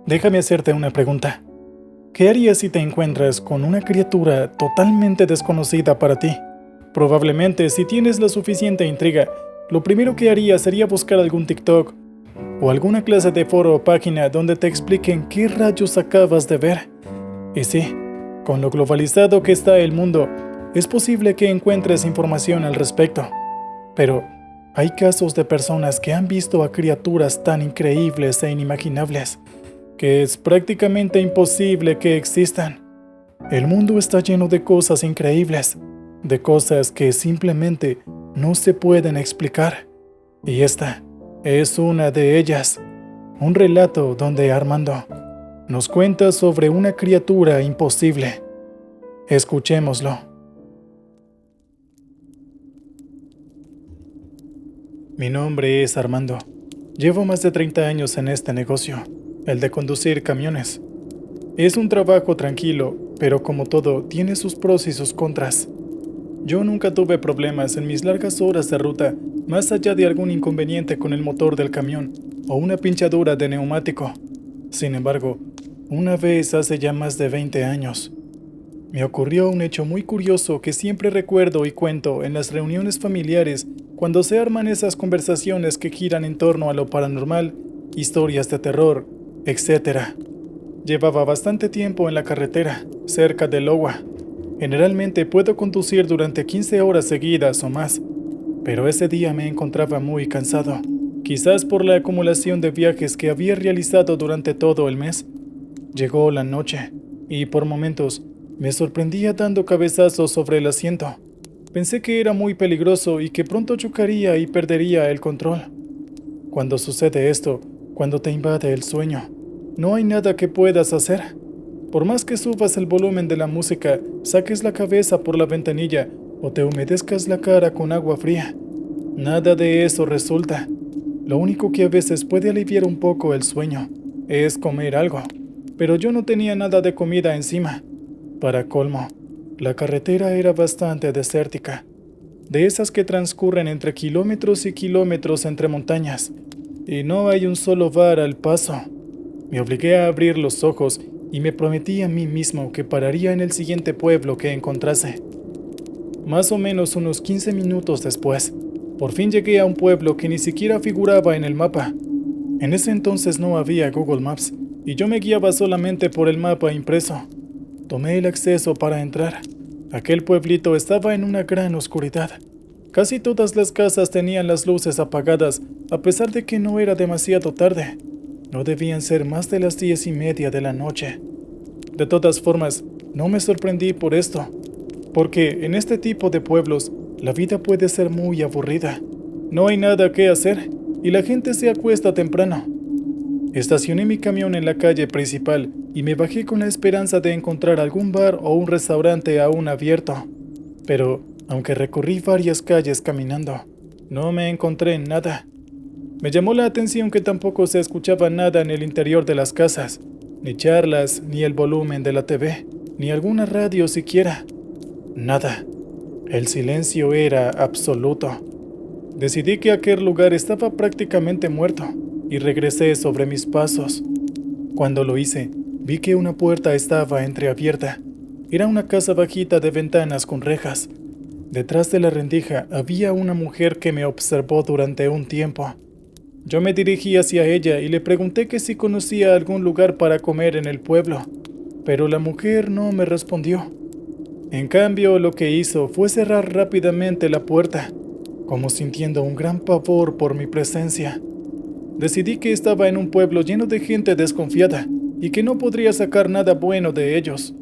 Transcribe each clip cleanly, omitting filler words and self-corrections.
Déjame hacerte una pregunta. ¿Qué harías si te encuentras con una criatura totalmente desconocida para ti? Probablemente, si tienes la suficiente intriga, lo primero que harías sería buscar algún TikTok o alguna clase de foro o página donde te expliquen qué rayos acabas de ver. Y sí, con lo globalizado que está el mundo, es posible que encuentres información al respecto. Pero hay casos de personas que han visto a criaturas tan increíbles e inimaginables que es prácticamente imposible que existan. El mundo está lleno de cosas increíbles, de cosas que simplemente no se pueden explicar. Y esta es una de ellas. Un relato donde Armando nos cuenta sobre una criatura imposible. Escuchémoslo. Mi nombre es Armando. Llevo más de 30 años en este negocio, el de conducir camiones. Es un trabajo tranquilo, pero como todo, tiene sus pros y sus contras. Yo nunca tuve problemas en mis largas horas de ruta, más allá de algún inconveniente con el motor del camión o una pinchadura de neumático. Sin embargo, una vez hace ya más de 20 años, me ocurrió un hecho muy curioso que siempre recuerdo y cuento en las reuniones familiares cuando se arman esas conversaciones que giran en torno a lo paranormal, historias de terror, etc. Llevaba bastante tiempo en la carretera, cerca de Iowa. Generalmente puedo conducir durante 15 horas seguidas o más, pero ese día me encontraba muy cansado, quizás por la acumulación de viajes que había realizado durante todo el mes. Llegó la noche, y por momentos me sorprendía dando cabezazos sobre el asiento. Pensé que era muy peligroso y que pronto chocaría y perdería el control. Cuando sucede esto, cuando te invade el sueño, no hay nada que puedas hacer. Por más que subas el volumen de la música, saques la cabeza por la ventanilla o te humedezcas la cara con agua fría, nada de eso resulta. Lo único que a veces puede aliviar un poco el sueño es comer algo, pero yo no tenía nada de comida encima. Para colmo, la carretera era bastante desértica, de esas que transcurren entre kilómetros y kilómetros entre montañas, y no hay un solo bar al paso. Me obligué a abrir los ojos y me prometí a mí mismo que pararía en el siguiente pueblo que encontrase. Más o menos unos 15 minutos después, por fin llegué a un pueblo que ni siquiera figuraba en el mapa. En ese entonces no había Google Maps y yo me guiaba solamente por el mapa impreso. Tomé el acceso para entrar. Aquel pueblito estaba en una gran oscuridad. Casi todas las casas tenían las luces apagadas, a pesar de que no era demasiado tarde. No debían ser más de las 10:30 de la noche. De todas formas, no me sorprendí por esto, porque en este tipo de pueblos, la vida puede ser muy aburrida. No hay nada que hacer, y la gente se acuesta temprano. Estacioné mi camión en la calle principal y me bajé con la esperanza de encontrar algún bar o un restaurante aún abierto. Pero, aunque recorrí varias calles caminando, no me encontré nada. Me llamó la atención que tampoco se escuchaba nada en el interior de las casas, ni charlas, ni el volumen de la TV, ni alguna radio siquiera. Nada. El silencio era absoluto. Decidí que aquel lugar estaba prácticamente muerto y regresé sobre mis pasos. Cuando lo hice, vi que una puerta estaba entreabierta. Era una casa bajita de ventanas con rejas. Detrás de la rendija había una mujer que me observó durante un tiempo. Yo me dirigí hacia ella y le pregunté que si conocía algún lugar para comer en el pueblo, pero la mujer no me respondió. En cambio, lo que hizo fue cerrar rápidamente la puerta, como sintiendo un gran pavor por mi presencia. Decidí que estaba en un pueblo lleno de gente desconfiada y que no podría sacar nada bueno de ellos.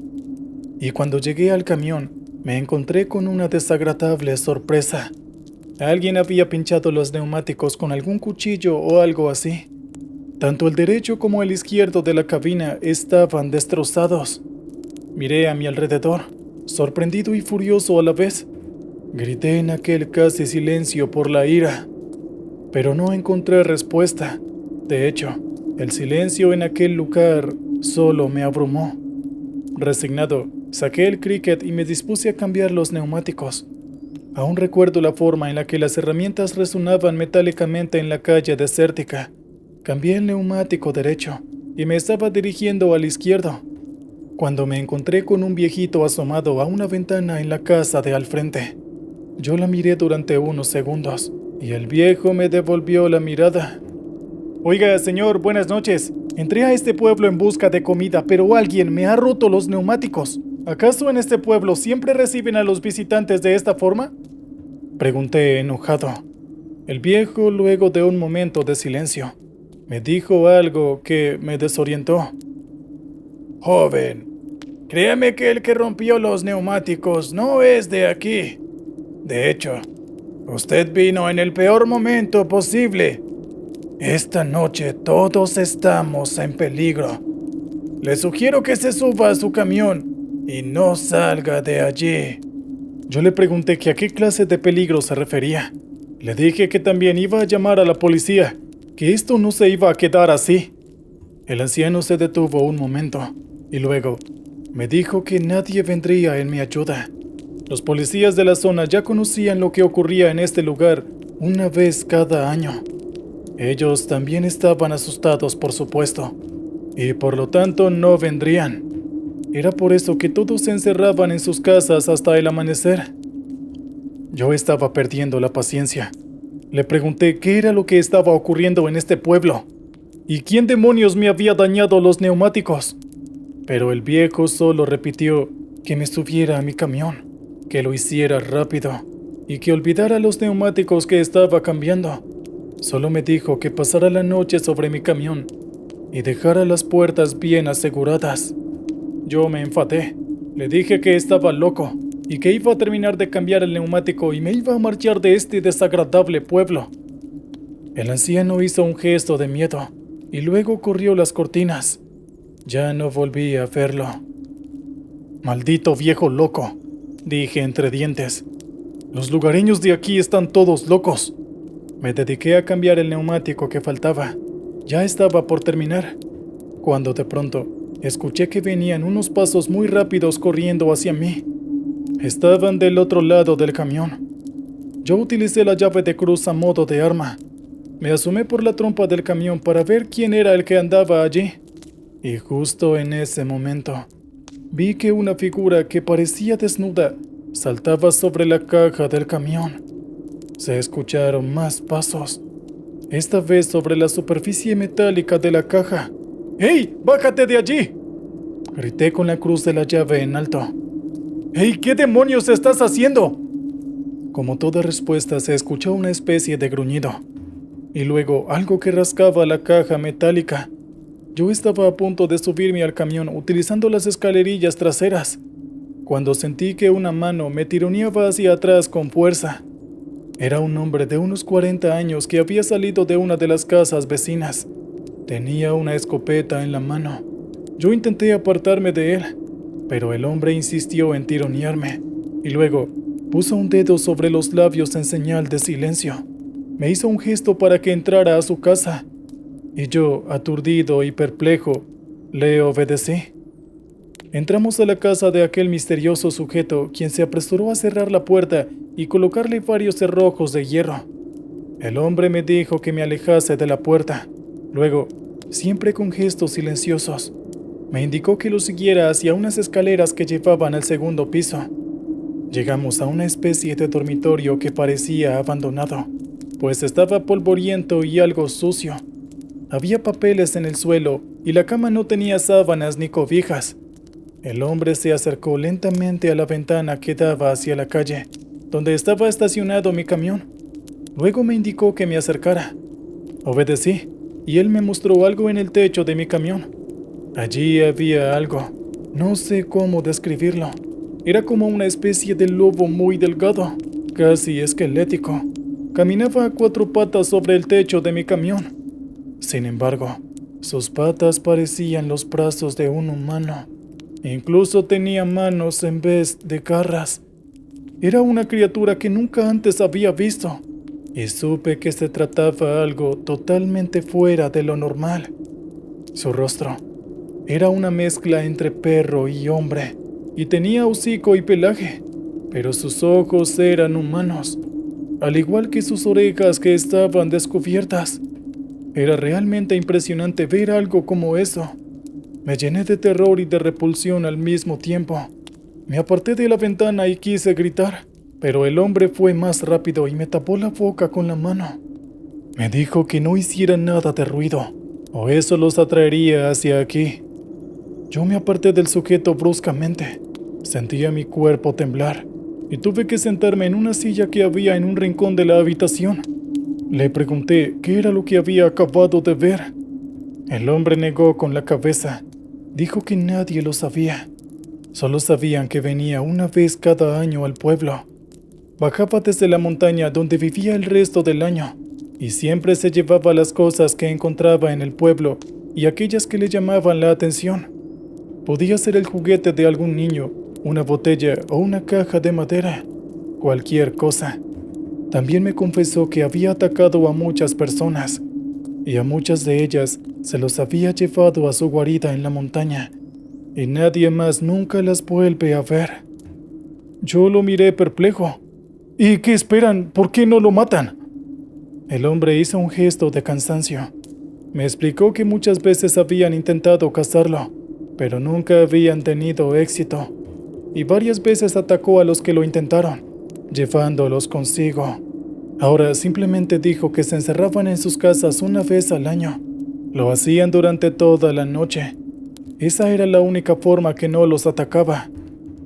Y cuando llegué al camión, me encontré con una desagradable sorpresa. Alguien había pinchado los neumáticos con algún cuchillo o algo así. Tanto el derecho como el izquierdo de la cabina estaban destrozados. Miré a mi alrededor, sorprendido y furioso a la vez. Grité en aquel casi silencio por la ira, pero no encontré respuesta. De hecho, el silencio en aquel lugar solo me abrumó. Resignado, saqué el cricket y me dispuse a cambiar los neumáticos. Aún recuerdo la forma en la que las herramientas resonaban metálicamente en la calle desértica. Cambié el neumático derecho y me estaba dirigiendo al izquierdo, cuando me encontré con un viejito asomado a una ventana en la casa de al frente. Yo la miré durante unos segundos, y el viejo me devolvió la mirada. Oiga, señor, buenas noches. Entré a este pueblo en busca de comida, pero alguien me ha roto los neumáticos. ¿Acaso en este pueblo siempre reciben a los visitantes de esta forma? Pregunté enojado. El viejo, luego de un momento de silencio, me dijo algo que me desorientó. Joven, créame que el que rompió los neumáticos no es de aquí. De hecho, usted vino en el peor momento posible. Esta noche todos estamos en peligro. Le sugiero que se suba a su camión y no salga de allí. Yo le pregunté que a qué clase de peligro se refería. Le dije que también iba a llamar a la policía, que esto no se iba a quedar así. El anciano se detuvo un momento y luego me dijo que nadie vendría en mi ayuda. Los policías de la zona ya conocían lo que ocurría en este lugar una vez cada año. Ellos también estaban asustados, por supuesto, y por lo tanto no vendrían. Era por eso que todos se encerraban en sus casas hasta el amanecer. Yo estaba perdiendo la paciencia. Le pregunté qué era lo que estaba ocurriendo en este pueblo y quién demonios me había dañado los neumáticos. Pero el viejo solo repitió que me subiera a mi camión, que lo hiciera rápido y que olvidara los neumáticos que estaba cambiando. Solo me dijo que pasara la noche sobre mi camión y dejara las puertas bien aseguradas. Yo me enfadé. Le dije que estaba loco y que iba a terminar de cambiar el neumático y me iba a marchar de este desagradable pueblo. El anciano hizo un gesto de miedo y luego corrió las cortinas. Ya no volví a verlo. Maldito viejo loco, dije entre dientes. Los lugareños de aquí están todos locos. Me dediqué a cambiar el neumático que faltaba. Ya estaba por terminar, cuando de pronto escuché que venían unos pasos muy rápidos corriendo hacia mí. Estaban del otro lado del camión. Yo utilicé la llave de cruz a modo de arma. Me asomé por la trompa del camión para ver quién era el que andaba allí. Y justo en ese momento, vi que una figura que parecía desnuda saltaba sobre la caja del camión. Se escucharon más pasos, esta vez sobre la superficie metálica de la caja. ¡Hey! ¡Bájate de allí!, grité con la cruz de la llave en alto. ¡Hey! ¿Qué demonios estás haciendo? Como toda respuesta se escuchó una especie de gruñido, y luego algo que rascaba la caja metálica. Yo estaba a punto de subirme al camión utilizando las escalerillas traseras, cuando sentí que una mano me tironeaba hacia atrás con fuerza. Era un hombre de unos 40 años que había salido de una de las casas vecinas. Tenía una escopeta en la mano. Yo intenté apartarme de él, pero el hombre insistió en tironearme, y luego puso un dedo sobre los labios en señal de silencio. Me hizo un gesto para que entrara a su casa, y yo, aturdido y perplejo, le obedecí. Entramos a la casa de aquel misterioso sujeto, quien se apresuró a cerrar la puerta y colocarle varios cerrojos de hierro. El hombre me dijo que me alejase de la puerta. Luego, siempre con gestos silenciosos, me indicó que lo siguiera hacia unas escaleras que llevaban al segundo piso. Llegamos a una especie de dormitorio que parecía abandonado, pues estaba polvoriento y algo sucio. Había papeles en el suelo y la cama no tenía sábanas ni cobijas. El hombre se acercó lentamente a la ventana que daba hacia la calle, donde estaba estacionado mi camión. Luego me indicó que me acercara. Obedecí, y él me mostró algo en el techo de mi camión. Allí había algo. No sé cómo describirlo. Era como una especie de lobo muy delgado, casi esquelético. Caminaba a 4 patas sobre el techo de mi camión. Sin embargo, sus patas parecían los brazos de un humano. Incluso tenía manos en vez de garras. Era una criatura que nunca antes había visto, y supe que se trataba algo totalmente fuera de lo normal. Su rostro era una mezcla entre perro y hombre, y tenía hocico y pelaje, pero sus ojos eran humanos, al igual que sus orejas que estaban descubiertas. Era realmente impresionante ver algo como eso. Me llené de terror y de repulsión al mismo tiempo. Me aparté de la ventana y quise gritar, pero el hombre fue más rápido y me tapó la boca con la mano. Me dijo que no hiciera nada de ruido, o eso los atraería hacia aquí. Yo me aparté del sujeto bruscamente. Sentía mi cuerpo temblar y tuve que sentarme en una silla que había en un rincón de la habitación. Le pregunté qué era lo que había acabado de ver. El hombre negó con la cabeza. Dijo que nadie lo sabía. Solo sabían que venía una vez cada año al pueblo. Bajaba desde la montaña donde vivía el resto del año y siempre se llevaba las cosas que encontraba en el pueblo y aquellas que le llamaban la atención. Podía ser el juguete de algún niño, una botella o una caja de madera, cualquier cosa. También me confesó que había atacado a muchas personas y a muchas de ellas se los había llevado a su guarida en la montaña y nadie más nunca las vuelve a ver. Yo lo miré perplejo. ¿Y qué esperan? ¿Por qué no lo matan? El hombre hizo un gesto de cansancio. Me explicó que muchas veces habían intentado cazarlo, pero nunca habían tenido éxito, y varias veces atacó a los que lo intentaron, llevándolos consigo. Ahora simplemente dijo que se encerraban en sus casas una vez al año. Lo hacían durante toda la noche. Esa era la única forma que no los atacaba.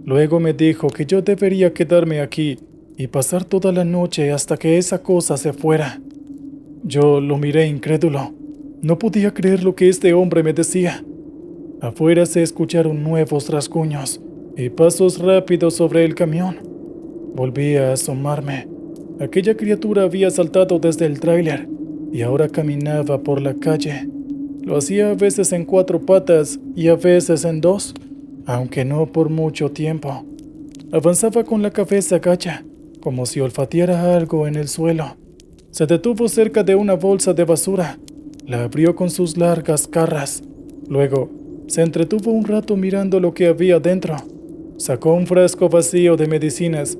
Luego me dijo que yo debería quedarme aquí y pasar toda la noche hasta que esa cosa se fuera. Yo lo miré incrédulo. No podía creer lo que este hombre me decía. Afuera se escucharon nuevos rasguños y pasos rápidos sobre el camión. Volví a asomarme. Aquella criatura había saltado desde el tráiler y ahora caminaba por la calle. Lo hacía a veces en 4 patas y a veces en 2, aunque no por mucho tiempo. Avanzaba con la cabeza gacha, como si olfateara algo en el suelo. Se detuvo cerca de una bolsa de basura. La abrió con sus largas garras. Luego, se entretuvo un rato mirando lo que había dentro. Sacó un frasco vacío de medicinas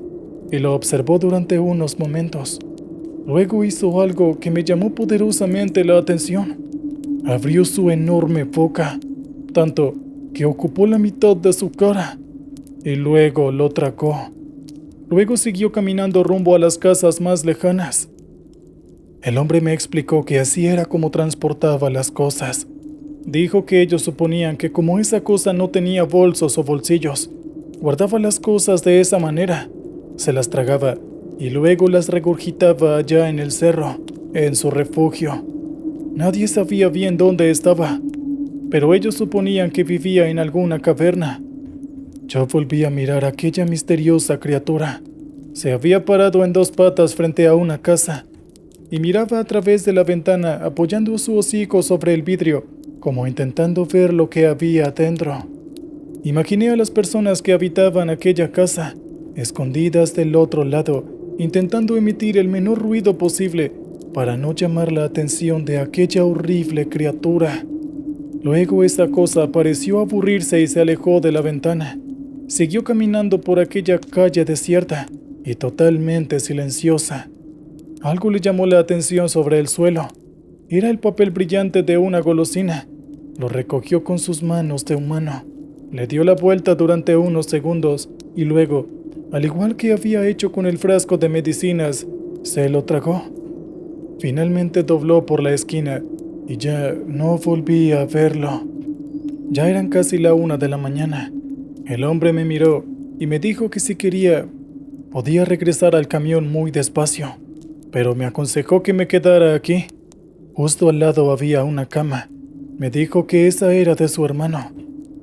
y lo observó durante unos momentos. Luego hizo algo que me llamó poderosamente la atención. Abrió su enorme boca, tanto que ocupó la mitad de su cara, y luego lo tragó. Luego siguió caminando rumbo a las casas más lejanas. El hombre me explicó que así era como transportaba las cosas. Dijo que ellos suponían que como esa cosa no tenía bolsos o bolsillos, guardaba las cosas de esa manera, se las tragaba y luego las regurgitaba allá en el cerro, en su refugio. Nadie sabía bien dónde estaba, pero ellos suponían que vivía en alguna caverna. Yo volví a mirar a aquella misteriosa criatura. Se había parado en 2 patas frente a una casa y miraba a través de la ventana apoyando su hocico sobre el vidrio, como intentando ver lo que había adentro. Imaginé a las personas que habitaban aquella casa, escondidas del otro lado, intentando emitir el menor ruido posible para no llamar la atención de aquella horrible criatura. Luego esa cosa pareció aburrirse y se alejó de la ventana. Siguió caminando por aquella calle desierta y totalmente silenciosa. Algo le llamó la atención sobre el suelo. Era el papel brillante de una golosina. Lo recogió con sus manos de humano. Le dio la vuelta durante unos segundos y luego, al igual que había hecho con el frasco de medicinas, se lo tragó. Finalmente dobló por la esquina y ya no volví a verlo. Ya eran casi la 1 de la mañana. El hombre me miró y me dijo que si quería, podía regresar al camión muy despacio, pero me aconsejó que me quedara aquí. Justo al lado había una cama. Me dijo que esa era de su hermano,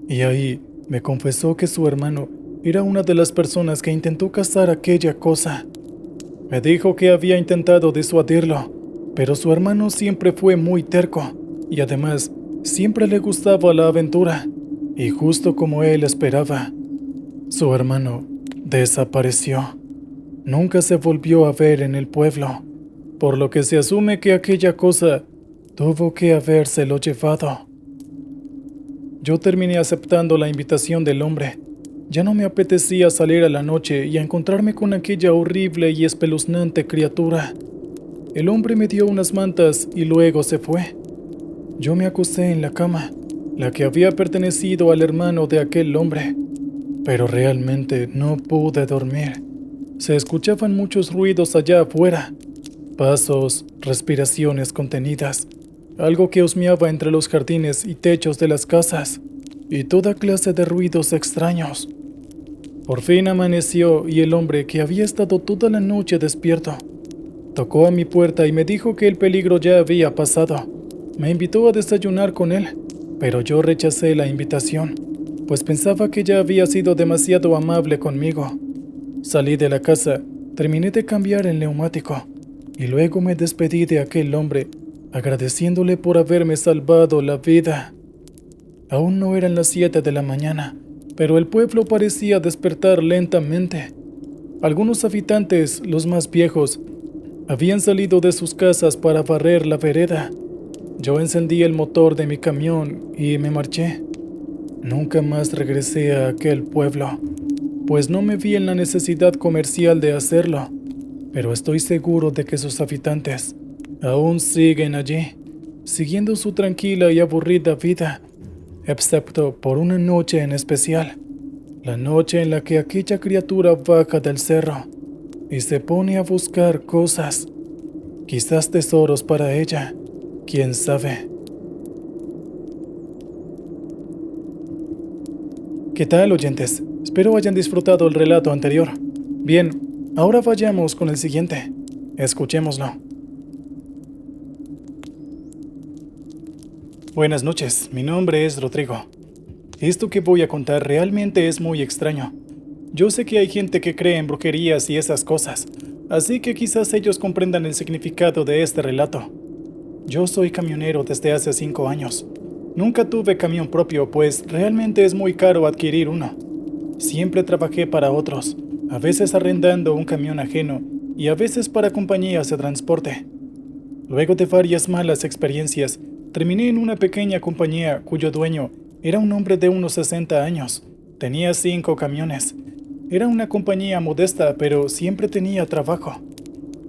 y ahí me confesó que su hermano era una de las personas que intentó cazar aquella cosa. Me dijo que había intentado disuadirlo, pero su hermano siempre fue muy terco, y además siempre le gustaba la aventura, y justo como él esperaba, su hermano desapareció. Nunca se volvió a ver en el pueblo, por lo que se asume que aquella cosa tuvo que habérselo llevado. Yo terminé aceptando la invitación del hombre. Ya no me apetecía salir a la noche y a encontrarme con aquella horrible y espeluznante criatura. El hombre me dio unas mantas y luego se fue. Yo me acosté en la cama, la que había pertenecido al hermano de aquel hombre, pero realmente no pude dormir. Se escuchaban muchos ruidos allá afuera, pasos, respiraciones contenidas, algo que husmeaba entre los jardines y techos de las casas, y toda clase de ruidos extraños. Por fin amaneció y el hombre, que había estado toda la noche despierto, tocó a mi puerta y me dijo que el peligro ya había pasado. Me invitó a desayunar con él, pero yo rechacé la invitación, pues pensaba que ya había sido demasiado amable conmigo. Salí de la casa, terminé de cambiar el neumático, y luego me despedí de aquel hombre, agradeciéndole por haberme salvado la vida. Aún no eran las 7 de la mañana, pero el pueblo parecía despertar lentamente. Algunos habitantes, los más viejos, habían salido de sus casas para barrer la vereda. Yo encendí el motor de mi camión y me marché. Nunca más regresé a aquel pueblo, pues no me vi en la necesidad comercial de hacerlo, pero estoy seguro de que sus habitantes aún siguen allí, siguiendo su tranquila y aburrida vida, excepto por una noche en especial, la noche en la que aquella criatura baja del cerro y se pone a buscar cosas, quizás tesoros para ella, quién sabe. ¿Qué tal, oyentes? Espero hayan disfrutado el relato anterior. Bien, ahora vayamos con el siguiente. Escuchémoslo. Buenas noches, mi nombre es Rodrigo. Esto que voy a contar realmente es muy extraño. Yo sé que hay gente que cree en brujerías y esas cosas, así que quizás ellos comprendan el significado de este relato. Yo soy camionero desde hace 5 años. Nunca tuve camión propio, pues realmente es muy caro adquirir uno. Siempre trabajé para otros, a veces arrendando un camión ajeno y a veces para compañías de transporte. Luego de varias malas experiencias, terminé en una pequeña compañía cuyo dueño era un hombre de unos 60 años. Tenía 5 camiones. Era una compañía modesta, pero siempre tenía trabajo.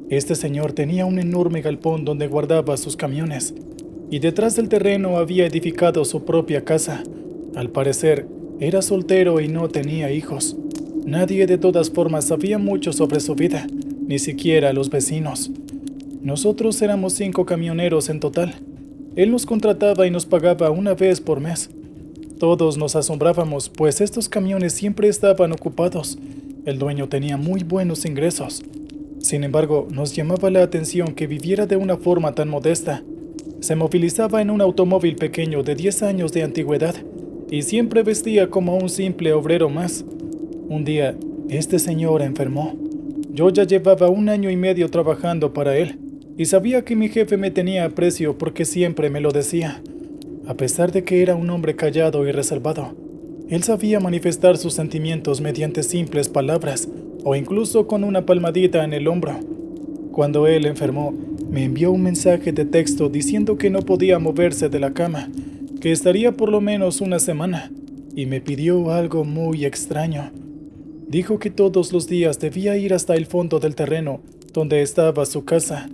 Este señor tenía un enorme galpón donde guardaba sus camiones, y detrás del terreno había edificado su propia casa. Al parecer, era soltero y no tenía hijos. Nadie de todas formas sabía mucho sobre su vida, ni siquiera los vecinos. Nosotros éramos 5 camioneros en total. Él nos contrataba y nos pagaba una vez por mes. Todos nos asombrábamos, pues estos camiones siempre estaban ocupados. El dueño tenía muy buenos ingresos. Sin embargo, nos llamaba la atención que viviera de una forma tan modesta. Se movilizaba en un automóvil pequeño de 10 años de antigüedad y siempre vestía como un simple obrero más. Un día, este señor enfermó. Yo ya llevaba 1 año y medio trabajando para él y sabía que mi jefe me tenía aprecio porque siempre me lo decía. A pesar de que era un hombre callado y reservado, él sabía manifestar sus sentimientos mediante simples palabras o incluso con una palmadita en el hombro. Cuando él enfermó, me envió un mensaje de texto diciendo que no podía moverse de la cama, que estaría por lo menos 1 semana, y me pidió algo muy extraño. Dijo que todos los días debía ir hasta el fondo del terreno donde estaba su casa.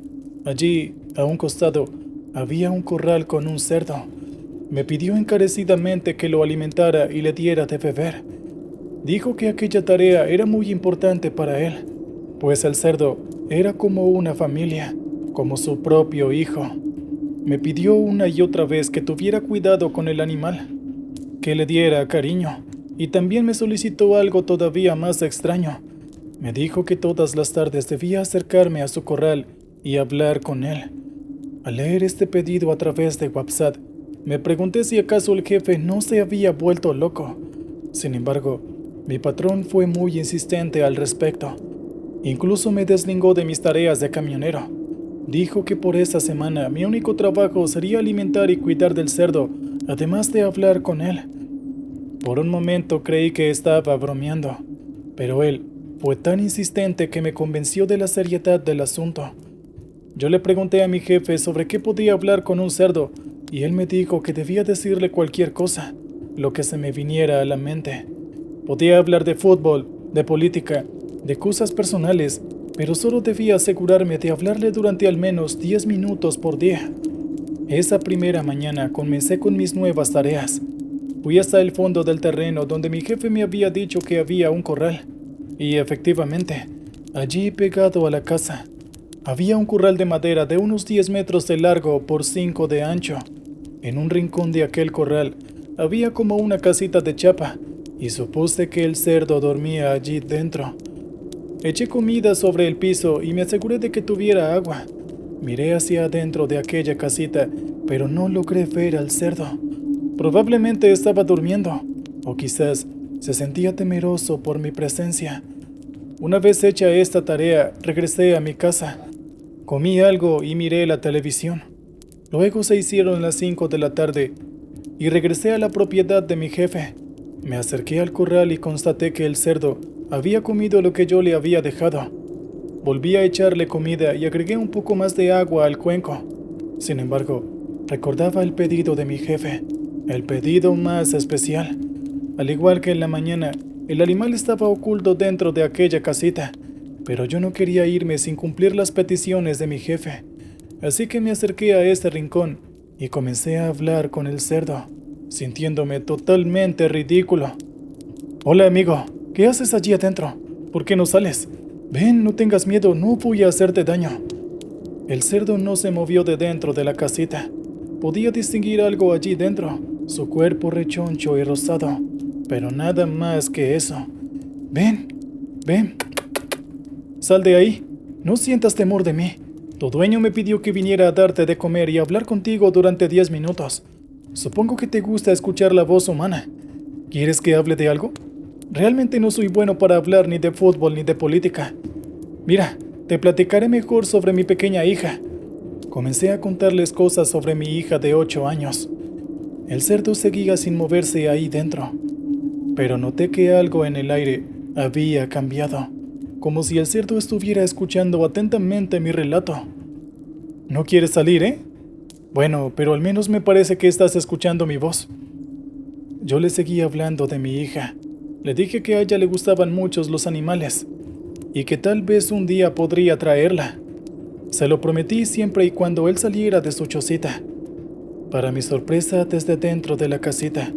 Allí, a un costado, había un corral con un cerdo. Me pidió encarecidamente que lo alimentara y le diera de beber. Dijo que aquella tarea era muy importante para él, pues el cerdo era como una familia, como su propio hijo. Me pidió una y otra vez que tuviera cuidado con el animal, que le diera cariño, y también me solicitó algo todavía más extraño. Me dijo que todas las tardes debía acercarme a su corral y hablar con él. Al leer este pedido a través de WhatsApp, me pregunté si acaso el jefe no se había vuelto loco. Sin embargo, mi patrón fue muy insistente al respecto. Incluso me deslingó de mis tareas de camionero. Dijo que por esa semana mi único trabajo sería alimentar y cuidar del cerdo, además de hablar con él. Por un momento creí que estaba bromeando, pero él fue tan insistente que me convenció de la seriedad del asunto. Yo le pregunté a mi jefe sobre qué podía hablar con un cerdo, y él me dijo que debía decirle cualquier cosa, lo que se me viniera a la mente. Podía hablar de fútbol, de política, de cosas personales, pero solo debía asegurarme de hablarle durante al menos 10 minutos por día. Esa primera mañana comencé con mis nuevas tareas. Fui hasta el fondo del terreno donde mi jefe me había dicho que había un corral. Y efectivamente, allí pegado a la casa, había un corral de madera de unos 10 metros de largo por 5 de ancho. En un rincón de aquel corral había como una casita de chapa y supuse que el cerdo dormía allí dentro. Eché comida sobre el piso y me aseguré de que tuviera agua. Miré hacia adentro de aquella casita, pero no logré ver al cerdo. Probablemente estaba durmiendo, o quizás se sentía temeroso por mi presencia. Una vez hecha esta tarea, regresé a mi casa. Comí algo y miré la televisión. Luego se hicieron las 5 de la tarde y regresé a la propiedad de mi jefe. Me acerqué al corral y constaté que el cerdo había comido lo que yo le había dejado. Volví a echarle comida y agregué un poco más de agua al cuenco. Sin embargo, recordaba el pedido de mi jefe, el pedido más especial. Al igual que en la mañana, el animal estaba oculto dentro de aquella casita, pero yo no quería irme sin cumplir las peticiones de mi jefe. Así que me acerqué a este rincón y comencé a hablar con el cerdo, sintiéndome totalmente ridículo. Hola amigo, ¿qué haces allí adentro? ¿Por qué no sales? Ven, no tengas miedo, no voy a hacerte daño. El cerdo no se movió de dentro de la casita. Podía distinguir algo allí dentro, su cuerpo rechoncho y rosado, pero nada más que eso. Ven, ven, sal de ahí, no sientas temor de mí. Tu dueño me pidió que viniera a darte de comer y hablar contigo durante 10 minutos. Supongo que te gusta escuchar la voz humana. ¿Quieres que hable de algo? Realmente no soy bueno para hablar ni de fútbol ni de política. Mira, te platicaré mejor sobre mi pequeña hija. Comencé a contarles cosas sobre mi hija de 8 años. El cerdo seguía sin moverse ahí dentro, pero noté que algo en el aire había cambiado, como si el cerdo estuviera escuchando atentamente mi relato. ¿No quieres salir, eh? Bueno, pero al menos me parece que estás escuchando mi voz. Yo le seguí hablando de mi hija. Le dije que a ella le gustaban muchos los animales y que tal vez un día podría traerla. Se lo prometí siempre y cuando él saliera de su chocita. Para mi sorpresa, desde dentro de la casita,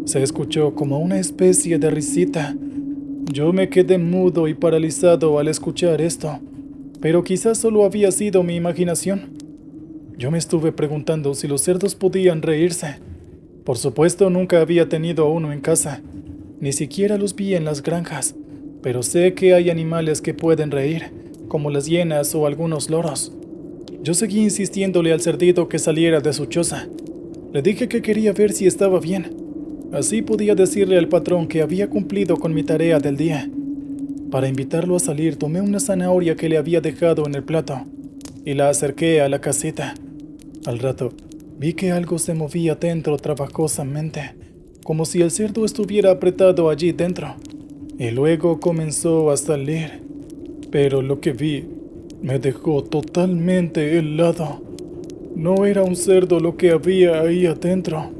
se escuchó como una especie de risita. Yo me quedé mudo y paralizado al escuchar esto, pero quizás solo había sido mi imaginación. Yo me estuve preguntando si los cerdos podían reírse. Por supuesto, nunca había tenido uno en casa, ni siquiera los vi en las granjas, pero sé que hay animales que pueden reír, como las hienas o algunos loros. Yo seguí insistiéndole al cerdito que saliera de su choza. Le dije que quería ver si estaba bien. Así podía decirle al patrón que había cumplido con mi tarea del día. Para invitarlo a salir, tomé una zanahoria que le había dejado en el plato y la acerqué a la casita. Al rato, vi que algo se movía dentro trabajosamente, como si el cerdo estuviera apretado allí dentro, y luego comenzó a salir. Pero lo que vi me dejó totalmente helado. No era un cerdo lo que había ahí adentro,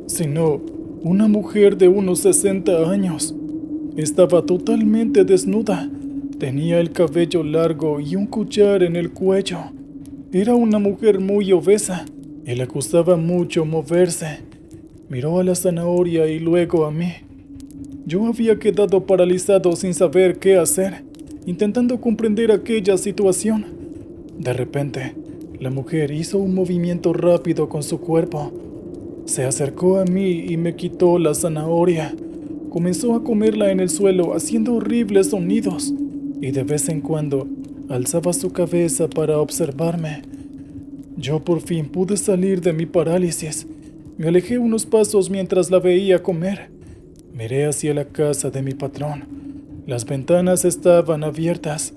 sino una mujer de unos 60 años. Estaba totalmente desnuda. Tenía el cabello largo y un collar en el cuello. Era una mujer muy obesa y le costaba mucho moverse. Miró a la zanahoria y luego a mí. Yo había quedado paralizado sin saber qué hacer, intentando comprender aquella situación. De repente, la mujer hizo un movimiento rápido con su cuerpo. Se acercó a mí y me quitó la zanahoria. Comenzó a comerla en el suelo haciendo horribles sonidos y de vez en cuando alzaba su cabeza para observarme. Yo por fin pude salir de mi parálisis. Me alejé unos pasos mientras la veía comer. Miré hacia la casa de mi patrón. Las ventanas estaban abiertas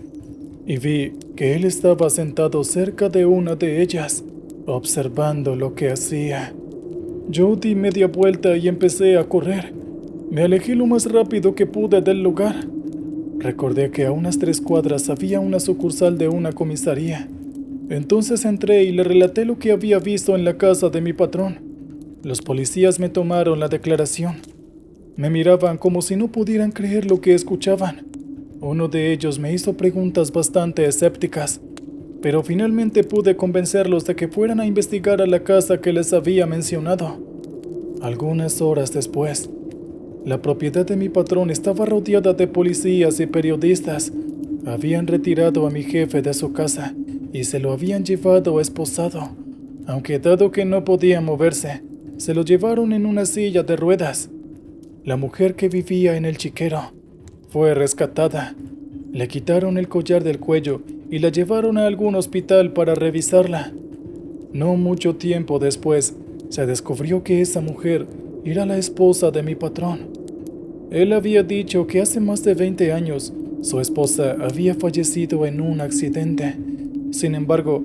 y vi que él estaba sentado cerca de una de ellas, observando lo que hacía. Yo di media vuelta y empecé a correr. Me alejé lo más rápido que pude del lugar. Recordé que a unas 3 cuadras había una sucursal de una comisaría. Entonces entré y le relaté lo que había visto en la casa de mi patrón. Los policías me tomaron la declaración. Me miraban como si no pudieran creer lo que escuchaban. Uno de ellos me hizo preguntas bastante escépticas. pero finalmente pude convencerlos de que fueran a investigar a la casa que les había mencionado. Algunas horas después, la propiedad de mi patrón estaba rodeada de policías y periodistas. Habían retirado a mi jefe de su casa y se lo habían llevado esposado, aunque dado que no podía moverse, se lo llevaron en una silla de ruedas. La mujer que vivía en el chiquero fue rescatada. Le quitaron el collar del cuello y la llevaron a algún hospital para revisarla. No mucho tiempo después, se descubrió que esa mujer era la esposa de mi patrón. Él había dicho que hace más de 20 años su esposa había fallecido en un accidente. Sin embargo,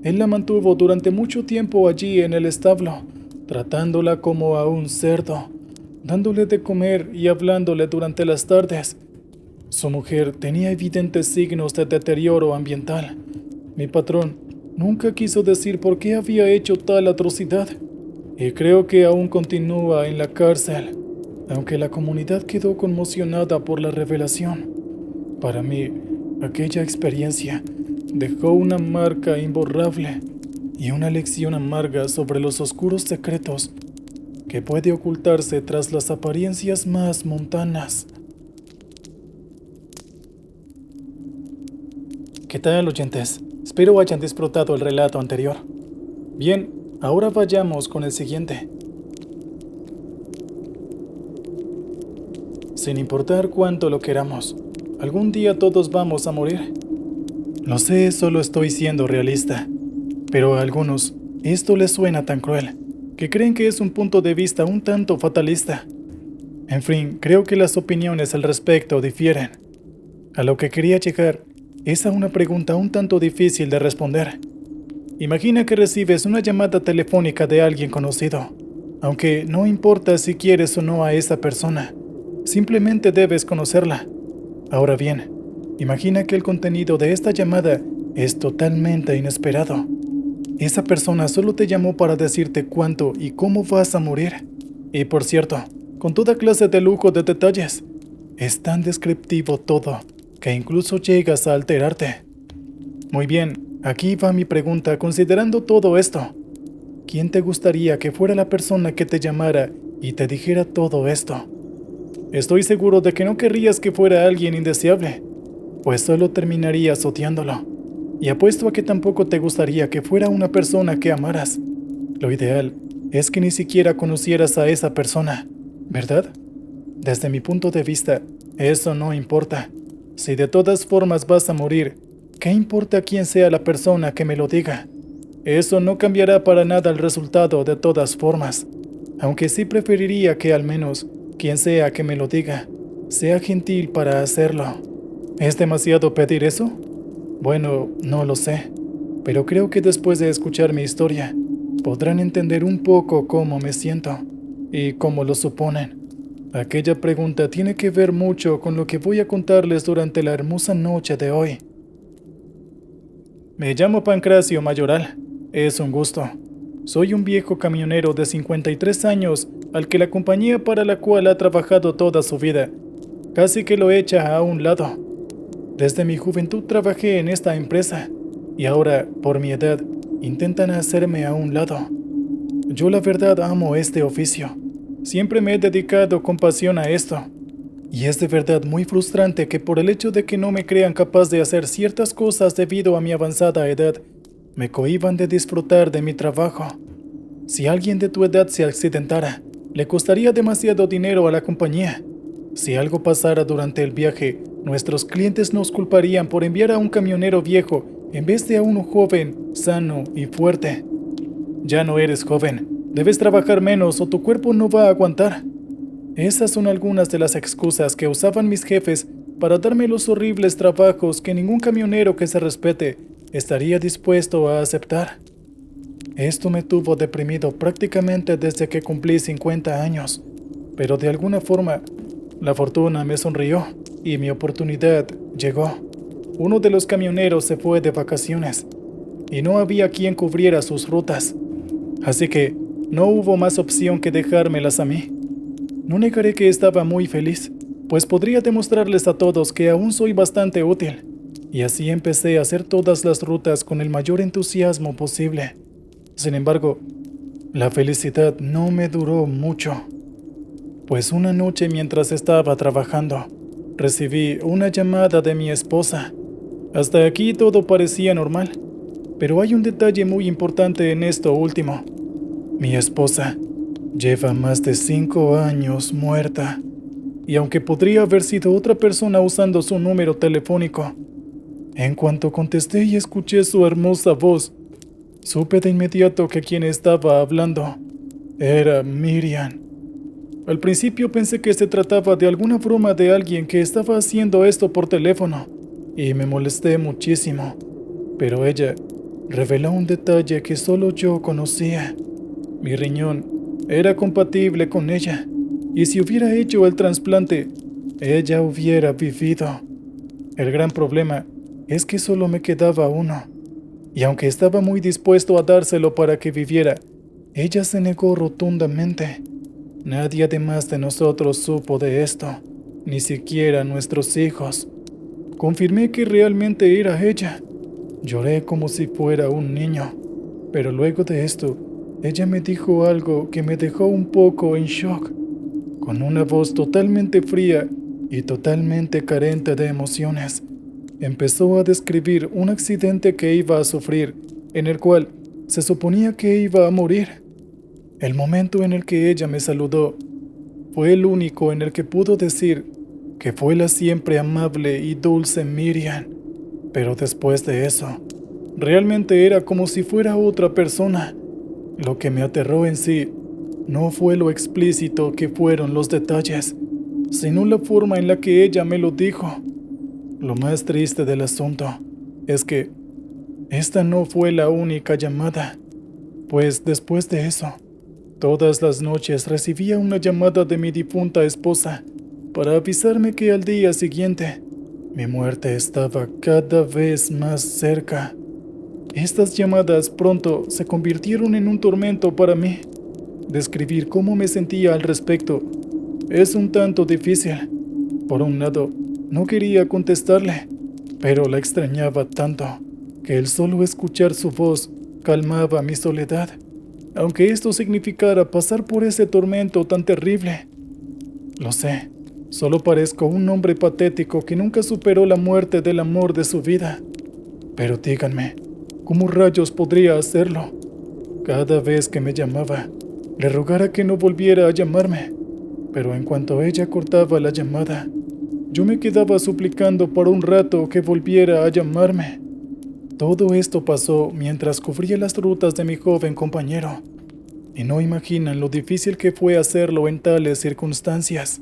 él la mantuvo durante mucho tiempo allí en el establo, tratándola como a un cerdo, dándole de comer y hablándole durante las tardes. Su mujer tenía evidentes signos de deterioro ambiental. Mi patrón nunca quiso decir por qué había hecho tal atrocidad, y creo que aún continúa en la cárcel, aunque la comunidad quedó conmocionada por la revelación. Para mí, aquella experiencia dejó una marca imborrable y una lección amarga sobre los oscuros secretos que puede ocultarse tras las apariencias más mundanas. ¿Qué tal, oyentes? Espero hayan disfrutado el relato anterior. Bien, ahora vayamos con el siguiente. Sin importar cuánto lo queramos, algún día todos vamos a morir. Lo sé, solo estoy siendo realista, pero a algunos esto les suena tan cruel, que creen que es un punto de vista un tanto fatalista. En fin, creo que las opiniones al respecto difieren. A lo que quería llegar es a una pregunta un tanto difícil de responder. Imagina que recibes una llamada telefónica de alguien conocido, aunque no importa si quieres o no a esa persona, simplemente debes conocerla. Ahora bien, imagina que el contenido de esta llamada es totalmente inesperado. Esa persona solo te llamó para decirte cuánto y cómo vas a morir. Y por cierto, con toda clase de lujo de detalles. Es tan descriptivo todo que incluso llegas a alterarte. Muy bien, aquí va mi pregunta considerando todo esto. ¿Quién te gustaría que fuera la persona que te llamara y te dijera todo esto? Estoy seguro de que no querrías que fuera alguien indeseable, pues solo terminarías odiándolo. Y apuesto a que tampoco te gustaría que fuera una persona que amaras. Lo ideal es que ni siquiera conocieras a esa persona, ¿verdad? Desde mi punto de vista, eso no importa. Si de todas formas vas a morir, ¿qué importa quién sea la persona que me lo diga? Eso no cambiará para nada el resultado de todas formas, aunque sí preferiría que al menos quien sea que me lo diga sea gentil para hacerlo. ¿Es demasiado pedir eso? Bueno, no lo sé, pero creo que después de escuchar mi historia, podrán entender un poco cómo me siento y cómo lo suponen. Aquella pregunta tiene que ver mucho con lo que voy a contarles durante la hermosa noche de hoy. Me llamo Pancracio Mayoral. Es un gusto. Soy un viejo camionero de 53 años al que la compañía para la cual ha trabajado toda su vida casi que lo echa a un lado. Desde mi juventud trabajé en esta empresa y ahora, por mi edad, intentan hacerme a un lado. Yo la verdad amo este oficio. Siempre me he dedicado con pasión a esto. Y es de verdad muy frustrante que por el hecho de que no me crean capaz de hacer ciertas cosas debido a mi avanzada edad, me cohíban de disfrutar de mi trabajo. Si alguien de tu edad se accidentara, le costaría demasiado dinero a la compañía. Si algo pasara durante el viaje, nuestros clientes nos culparían por enviar a un camionero viejo en vez de a uno joven, sano y fuerte. Ya no eres joven, debes trabajar menos o tu cuerpo no va a aguantar. Esas son algunas de las excusas que usaban mis jefes para darme los horribles trabajos que ningún camionero que se respete estaría dispuesto a aceptar. Esto me tuvo deprimido prácticamente desde que cumplí 50 años, pero de alguna forma la fortuna me sonrió y mi oportunidad llegó. Uno de los camioneros se fue de vacaciones y no había quien cubriera sus rutas, así que no hubo más opción que dejármelas a mí. No negaré que estaba muy feliz, pues podría demostrarles a todos que aún soy bastante útil. y así empecé a hacer todas las rutas con el mayor entusiasmo posible. Sin embargo, la felicidad no me duró mucho, pues una noche mientras estaba trabajando, recibí una llamada de mi esposa. Hasta aquí todo parecía normal, pero hay un detalle muy importante en esto último. Mi esposa lleva más de 5 años muerta, y aunque podría haber sido otra persona usando su número telefónico, en cuanto contesté y escuché su hermosa voz, supe de inmediato que quien estaba hablando era Miriam. Al principio pensé que se trataba de alguna broma de alguien que estaba haciendo esto por teléfono, y me molesté muchísimo, pero ella reveló un detalle que solo yo conocía. Mi riñón era compatible con ella, y si hubiera hecho el trasplante, ella hubiera vivido. El gran problema es que solo me quedaba uno, y aunque estaba muy dispuesto a dárselo para que viviera, ella se negó rotundamente. Nadie además de nosotros supo de esto, ni siquiera nuestros hijos. Confirmé que realmente era ella. Lloré como si fuera un niño, pero luego de esto, ella me dijo algo que me dejó un poco en shock. Con una voz totalmente fría y totalmente carente de emociones, empezó a describir un accidente que iba a sufrir, en el cual se suponía que iba a morir. El momento en el que ella me saludó fue el único en el que pudo decir que fue la siempre amable y dulce Miriam, pero después de eso, realmente era como si fuera otra persona. Lo que me aterró en sí no fue lo explícito que fueron los detalles, sino la forma en la que ella me lo dijo. Lo más triste del asunto es que esta no fue la única llamada, pues después de eso, todas las noches recibía una llamada de mi difunta esposa para avisarme que al día siguiente mi muerte estaba cada vez más cerca. Estas llamadas pronto se convirtieron en un tormento para mí. Describir cómo me sentía al respecto es un tanto difícil. Por un lado, no quería contestarle, pero la extrañaba tanto que el solo escuchar su voz calmaba mi soledad, aunque esto significara pasar por ese tormento tan terrible. Lo sé, solo parezco un hombre patético que nunca superó la muerte del amor de su vida. Pero díganme, ¿cómo rayos podría hacerlo? Cada vez que me llamaba, le rogara que no volviera a llamarme, pero en cuanto ella cortaba la llamada, yo me quedaba suplicando por un rato que volviera a llamarme. Todo esto pasó mientras cubría las rutas de mi joven compañero, y no imaginan lo difícil que fue hacerlo en tales circunstancias.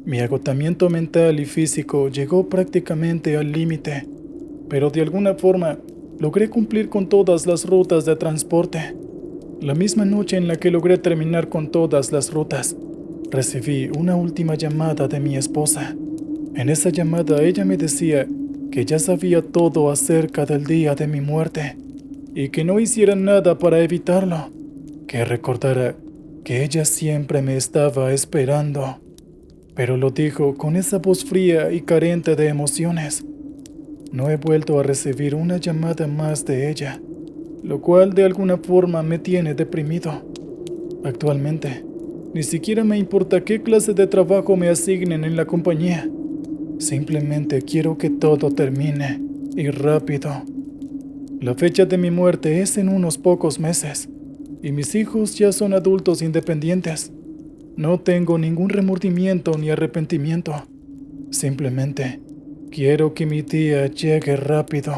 Mi agotamiento mental y físico llegó prácticamente al límite, pero de alguna forma logré cumplir con todas las rutas de transporte. La misma noche en la que logré terminar con todas las rutas, recibí una última llamada de mi esposa. En esa llamada ella me decía que ya sabía todo acerca del día de mi muerte y que no hiciera nada para evitarlo, que recordara que ella siempre me estaba esperando, pero lo dijo con esa voz fría y carente de emociones. No he vuelto a recibir una llamada más de ella, lo cual de alguna forma me tiene deprimido. Actualmente, ni siquiera me importa qué clase de trabajo me asignen en la compañía. Simplemente quiero que todo termine, y rápido. La fecha de mi muerte es en unos pocos meses, y mis hijos ya son adultos independientes. No tengo ningún remordimiento ni arrepentimiento. Simplemente quiero que mi día llegue rápido.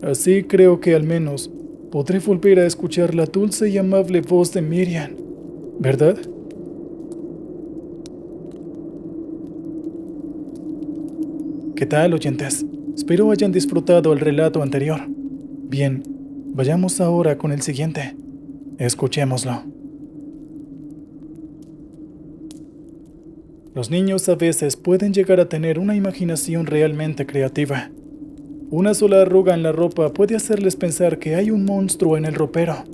Así creo que al menos podré volver a escuchar la dulce y amable voz de Miriam, ¿verdad? ¿Qué tal, oyentes? Espero hayan disfrutado el relato anterior. Bien, vayamos ahora con el siguiente. Escuchémoslo. Los niños a veces pueden llegar a tener una imaginación realmente creativa. Una sola arruga en la ropa puede hacerles pensar que hay un monstruo en el ropero,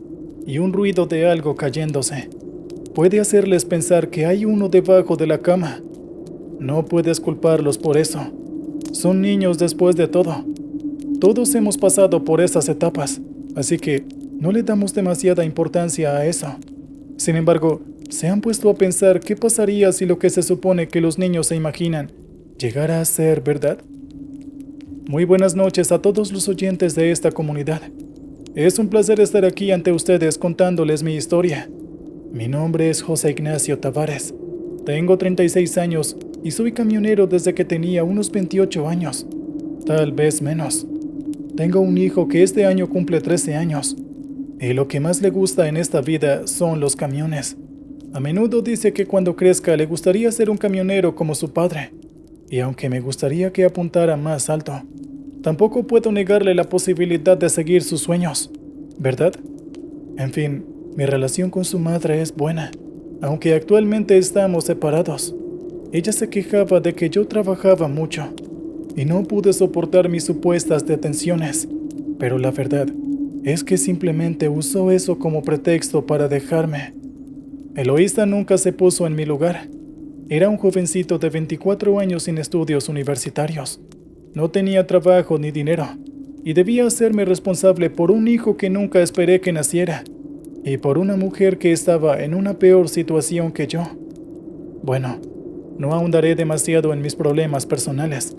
y un ruido de algo cayéndose puede hacerles pensar que hay uno debajo de la cama. No puedes culparlos por eso. Son niños después de todo, Todos hemos pasado por esas etapas, así que no le damos demasiada importancia a eso. Sin embargo, ¿se han puesto a pensar qué pasaría si lo que se supone que los niños se imaginan llegara a ser verdad? Muy buenas noches a todos los oyentes de esta comunidad. Es un placer estar aquí ante ustedes contándoles mi historia. Mi nombre es José Ignacio Tavares. Tengo 36 años y soy camionero desde que tenía unos 28 años, tal vez menos. Tengo un hijo que este año cumple 13 años, y lo que más le gusta en esta vida son los camiones. A menudo dice que cuando crezca le gustaría ser un camionero como su padre, y aunque me gustaría que apuntara más alto, tampoco puedo negarle la posibilidad de seguir sus sueños, ¿verdad? En fin, mi relación con su madre es buena, aunque actualmente estamos separados. Ella se quejaba de que yo trabajaba mucho y no pude soportar mis supuestas detenciones, pero la verdad es que simplemente usó eso como pretexto para dejarme. Eloísa nunca se puso en mi lugar. Era un jovencito de 24 años sin estudios universitarios. No tenía trabajo ni dinero, y debía hacerme responsable por un hijo que nunca esperé que naciera, y por una mujer que estaba en una peor situación que yo. Bueno, no ahondaré demasiado en mis problemas personales.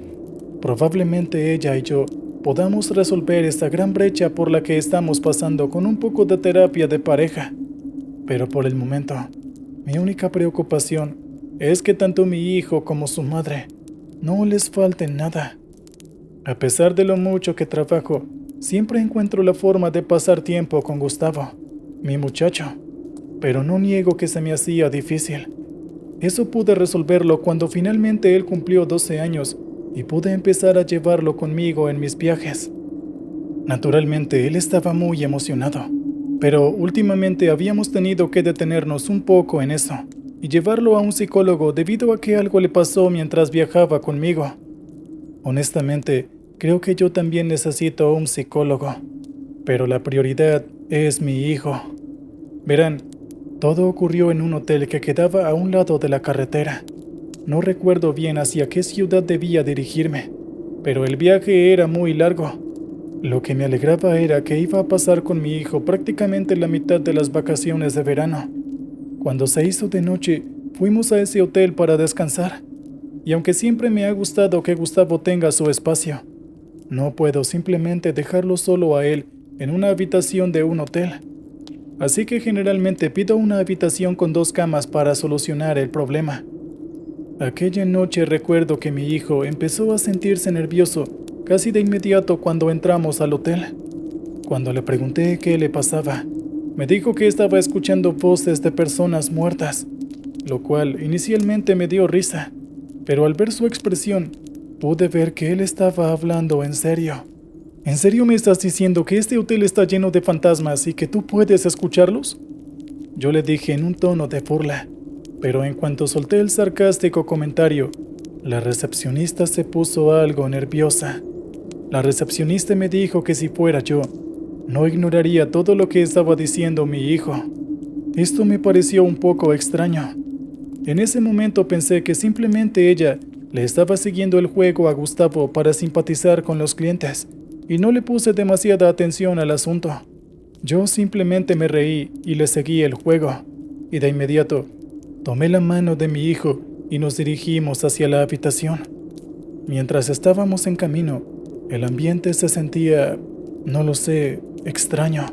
Probablemente ella y yo podamos resolver esta gran brecha por la que estamos pasando con un poco de terapia de pareja. Pero por el momento, mi única preocupación es que tanto mi hijo como su madre no les falte nada. A pesar de lo mucho que trabajo, siempre encuentro la forma de pasar tiempo con Gustavo, mi muchacho, pero no niego que se me hacía difícil. Eso pude resolverlo cuando finalmente él cumplió 12 años y pude empezar a llevarlo conmigo en mis viajes. Naturalmente, él estaba muy emocionado, pero últimamente habíamos tenido que detenernos un poco en eso y llevarlo a un psicólogo debido a que algo le pasó mientras viajaba conmigo. Honestamente, creo que yo también necesito un psicólogo, pero la prioridad es mi hijo. Verán, todo ocurrió en un hotel que quedaba a un lado de la carretera. No recuerdo bien hacia qué ciudad debía dirigirme, pero el viaje era muy largo. Lo que me alegraba era que iba a pasar con mi hijo prácticamente la mitad de las vacaciones de verano. Cuando se hizo de noche, fuimos a ese hotel para descansar. Y aunque siempre me ha gustado que Gustavo tenga su espacio, no puedo simplemente dejarlo solo a él en una habitación de un hotel. Así que generalmente pido una habitación con 2 camas para solucionar el problema. Aquella noche recuerdo que mi hijo empezó a sentirse nervioso casi de inmediato cuando entramos al hotel. Cuando le pregunté qué le pasaba, me dijo que estaba escuchando voces de personas muertas, lo cual inicialmente me dio risa, pero al ver su expresión, pude ver que él estaba hablando en serio. ¿En serio me estás diciendo que este hotel está lleno de fantasmas y que tú puedes escucharlos? Yo le dije en un tono de burla, pero en cuanto solté el sarcástico comentario, la recepcionista se puso algo nerviosa. La recepcionista me dijo que si fuera yo, no ignoraría todo lo que estaba diciendo mi hijo. Esto me pareció un poco extraño. En ese momento pensé que simplemente ella le estaba siguiendo el juego a Gustavo para simpatizar con los clientes, y no le puse demasiada atención al asunto. Yo simplemente me reí y le seguí el juego, y de inmediato tomé la mano de mi hijo y nos dirigimos hacia la habitación. Mientras estábamos en camino, el ambiente se sentía, no lo sé, extraño.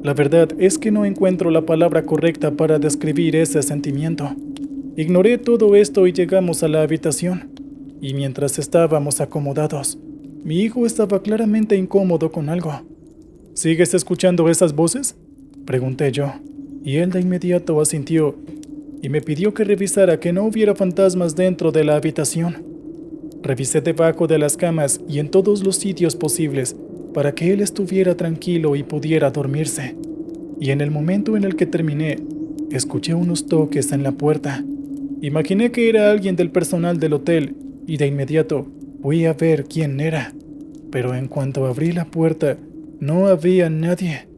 La verdad es que no encuentro la palabra correcta para describir ese sentimiento. Ignoré todo esto y llegamos a la habitación, y mientras estábamos acomodados, mi hijo estaba claramente incómodo con algo. ¿Sigues escuchando esas voces?, pregunté yo, y él de inmediato asintió y me pidió que revisara que no hubiera fantasmas dentro de la habitación. Revisé debajo de las camas y en todos los sitios posibles para que él estuviera tranquilo y pudiera dormirse. Y en el momento en el que terminé, escuché unos toques en la puerta. Imaginé que era alguien del personal del hotel y de inmediato fui a ver quién era. Pero en cuanto abrí la puerta, no había nadie.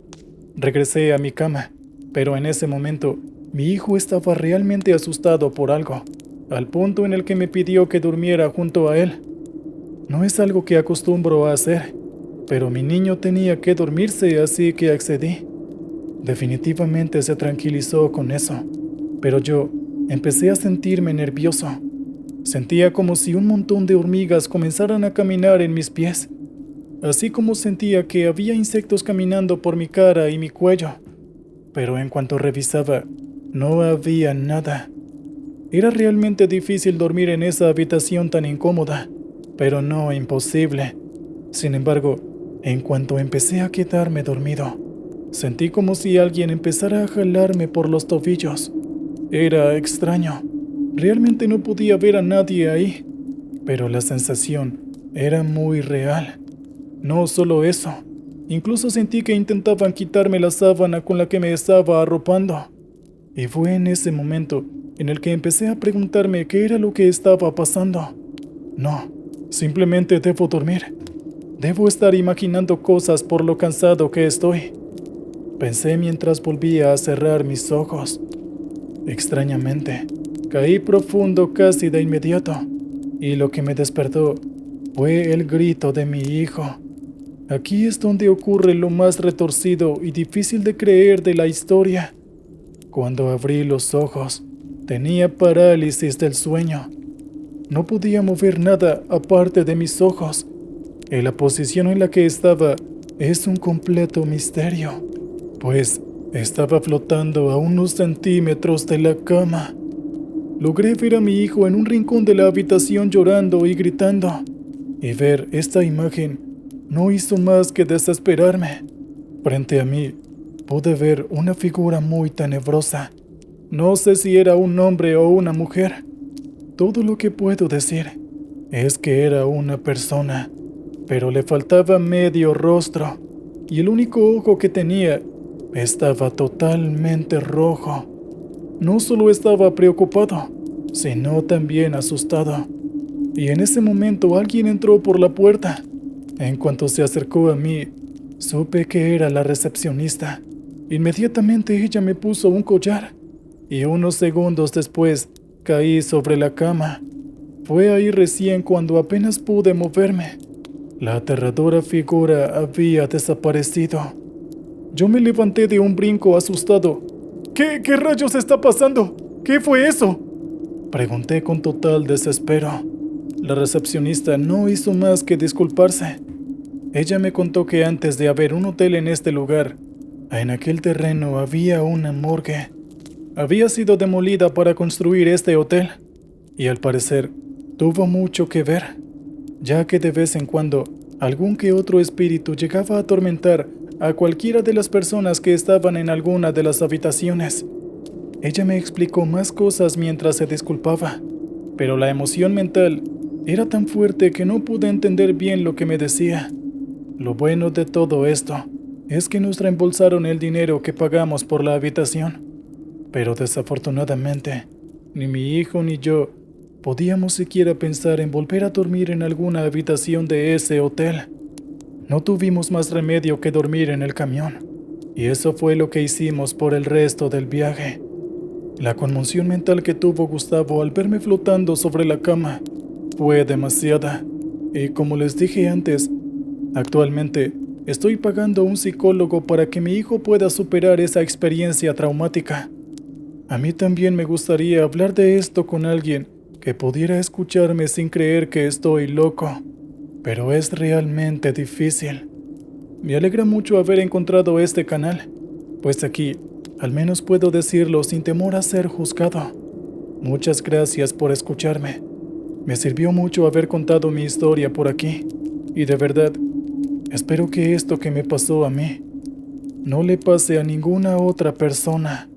Regresé a mi cama, pero en ese momento mi hijo estaba realmente asustado por algo, al punto en el que me pidió que durmiera junto a él. No es algo que acostumbro a hacer, pero mi niño tenía que dormirse, así que accedí. Definitivamente se tranquilizó con eso, pero yo empecé a sentirme nervioso. Sentía como si un montón de hormigas comenzaran a caminar en mis pies, así como sentía que había insectos caminando por mi cara y mi cuello. Pero en cuanto revisaba, no había nada. Era realmente difícil dormir en esa habitación tan incómoda, pero no imposible. Sin embargo, en cuanto empecé a quedarme dormido, sentí como si alguien empezara a jalarme por los tobillos. Era extraño. Realmente no podía ver a nadie ahí, pero la sensación era muy real. No solo eso, incluso sentí que intentaban quitarme la sábana con la que me estaba arropando. Y fue en ese momento en el que empecé a preguntarme qué era lo que estaba pasando. No, simplemente debo dormir. Debo estar imaginando cosas por lo cansado que estoy. Pensé mientras volvía a cerrar mis ojos. Extrañamente, caí profundo casi de inmediato, y lo que me despertó fue el grito de mi hijo. Aquí es donde ocurre lo más retorcido y difícil de creer de la historia. Cuando abrí los ojos, tenía parálisis del sueño. No podía mover nada aparte de mis ojos, y la posición en la que estaba es un completo misterio, pues estaba flotando a unos centímetros de la cama. Logré ver a mi hijo en un rincón de la habitación llorando y gritando, y ver esta imagen no hizo más que desesperarme. Frente a mí pude ver una figura muy tenebrosa. No sé si era un hombre o una mujer. Todo lo que puedo decir es que era una persona, pero le faltaba medio rostro, y el único ojo que tenía estaba totalmente rojo. No solo estaba preocupado, sino también asustado. Y en ese momento alguien entró por la puerta. En cuanto se acercó a mí, supe que era la recepcionista. Inmediatamente ella me puso un collar, y unos segundos después caí sobre la cama. Fue ahí recién cuando apenas pude moverme. La aterradora figura había desaparecido. Yo me levanté de un brinco asustado. ¿Qué rayos está pasando? ¿Qué fue eso?, pregunté con total desespero. La recepcionista no hizo más que disculparse. Ella me contó que antes de haber un hotel en este lugar, en aquel terreno había una morgue. Había sido demolida para construir este hotel, y al parecer tuvo mucho que ver, ya que de vez en cuando algún que otro espíritu llegaba a atormentar a cualquiera de las personas que estaban en alguna de las habitaciones. Ella me explicó más cosas mientras se disculpaba, pero la emoción mental era tan fuerte que no pude entender bien lo que me decía. Lo bueno de todo esto es que nos reembolsaron el dinero que pagamos por la habitación, pero desafortunadamente, ni mi hijo ni yo podíamos siquiera pensar en volver a dormir en alguna habitación de ese hotel. No tuvimos más remedio que dormir en el camión, y eso fue lo que hicimos por el resto del viaje. La conmoción mental que tuvo Gustavo al verme flotando sobre la cama fue demasiada, y como les dije antes, actualmente estoy pagando a un psicólogo para que mi hijo pueda superar esa experiencia traumática. A mí también me gustaría hablar de esto con alguien que pudiera escucharme sin creer que estoy loco, pero es realmente difícil. Me alegra mucho haber encontrado este canal, pues aquí al menos puedo decirlo sin temor a ser juzgado. Muchas gracias por escucharme. Me sirvió mucho haber contado mi historia por aquí, y de verdad, espero que esto que me pasó a mí no le pase a ninguna otra persona.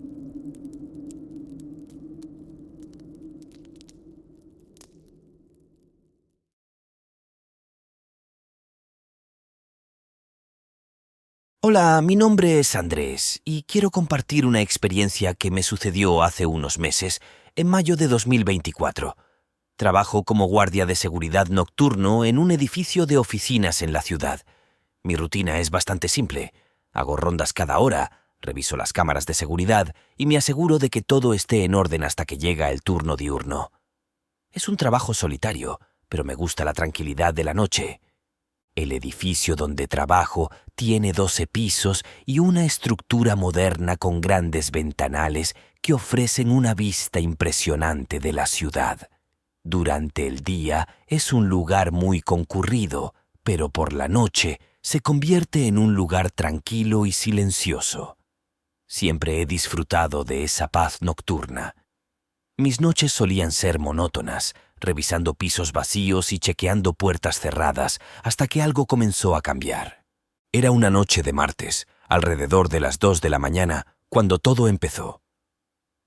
Hola, mi nombre es Andrés y quiero compartir una experiencia que me sucedió hace unos meses, en mayo de 2024. Trabajo como guardia de seguridad nocturno en un edificio de oficinas en la ciudad. Mi rutina es bastante simple. Hago rondas cada hora, reviso las cámaras de seguridad y me aseguro de que todo esté en orden hasta que llega el turno diurno. Es un trabajo solitario, pero me gusta la tranquilidad de la noche. El edificio donde trabajo tiene 12 pisos y una estructura moderna con grandes ventanales que ofrecen una vista impresionante de la ciudad. Durante el día es un lugar muy concurrido, pero por la noche se convierte en un lugar tranquilo y silencioso. Siempre he disfrutado de esa paz nocturna. Mis noches solían ser monótonas, revisando pisos vacíos y chequeando puertas cerradas, hasta que algo comenzó a cambiar. Era una noche de martes, alrededor de las 2 de la mañana, cuando todo empezó.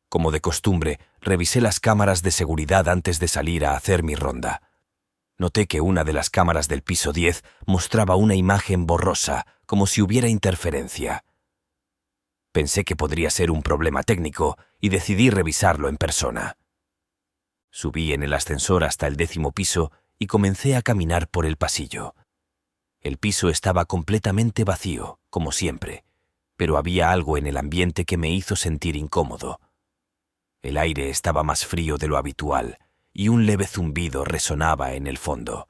Como de costumbre, revisé las cámaras de seguridad antes de salir a hacer mi ronda. Noté que una de las cámaras del piso 10 mostraba una imagen borrosa, como si hubiera interferencia. Pensé que podría ser un problema técnico y decidí revisarlo en persona. Subí en el ascensor hasta el 10º piso y comencé a caminar por el pasillo. El piso estaba completamente vacío, como siempre, pero había algo en el ambiente que me hizo sentir incómodo. El aire estaba más frío de lo habitual y un leve zumbido resonaba en el fondo.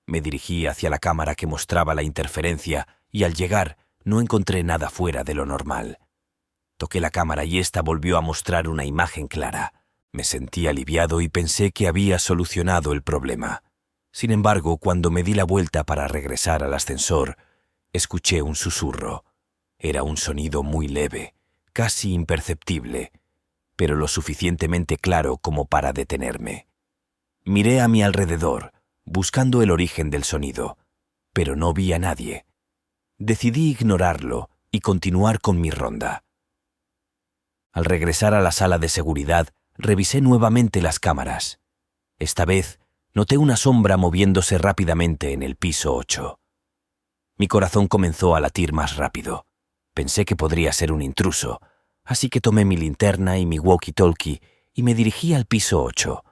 Me dirigí hacia la cámara que mostraba la interferencia y al llegar no encontré nada fuera de lo normal. Toqué la cámara y ésta volvió a mostrar una imagen clara. Me sentí aliviado y pensé que había solucionado el problema. Sin embargo, cuando me di la vuelta para regresar al ascensor, escuché un susurro. Era un sonido muy leve, casi imperceptible, pero lo suficientemente claro como para detenerme. Miré a mi alrededor, buscando el origen del sonido, pero no vi a nadie. Decidí ignorarlo y continuar con mi ronda. Al regresar a la sala de seguridad, revisé nuevamente las cámaras. Esta vez, noté una sombra moviéndose rápidamente en el piso 8. Mi corazón comenzó a latir más rápido. Pensé que podría ser un intruso, así que tomé mi linterna y mi walkie-talkie y me dirigí al piso 8.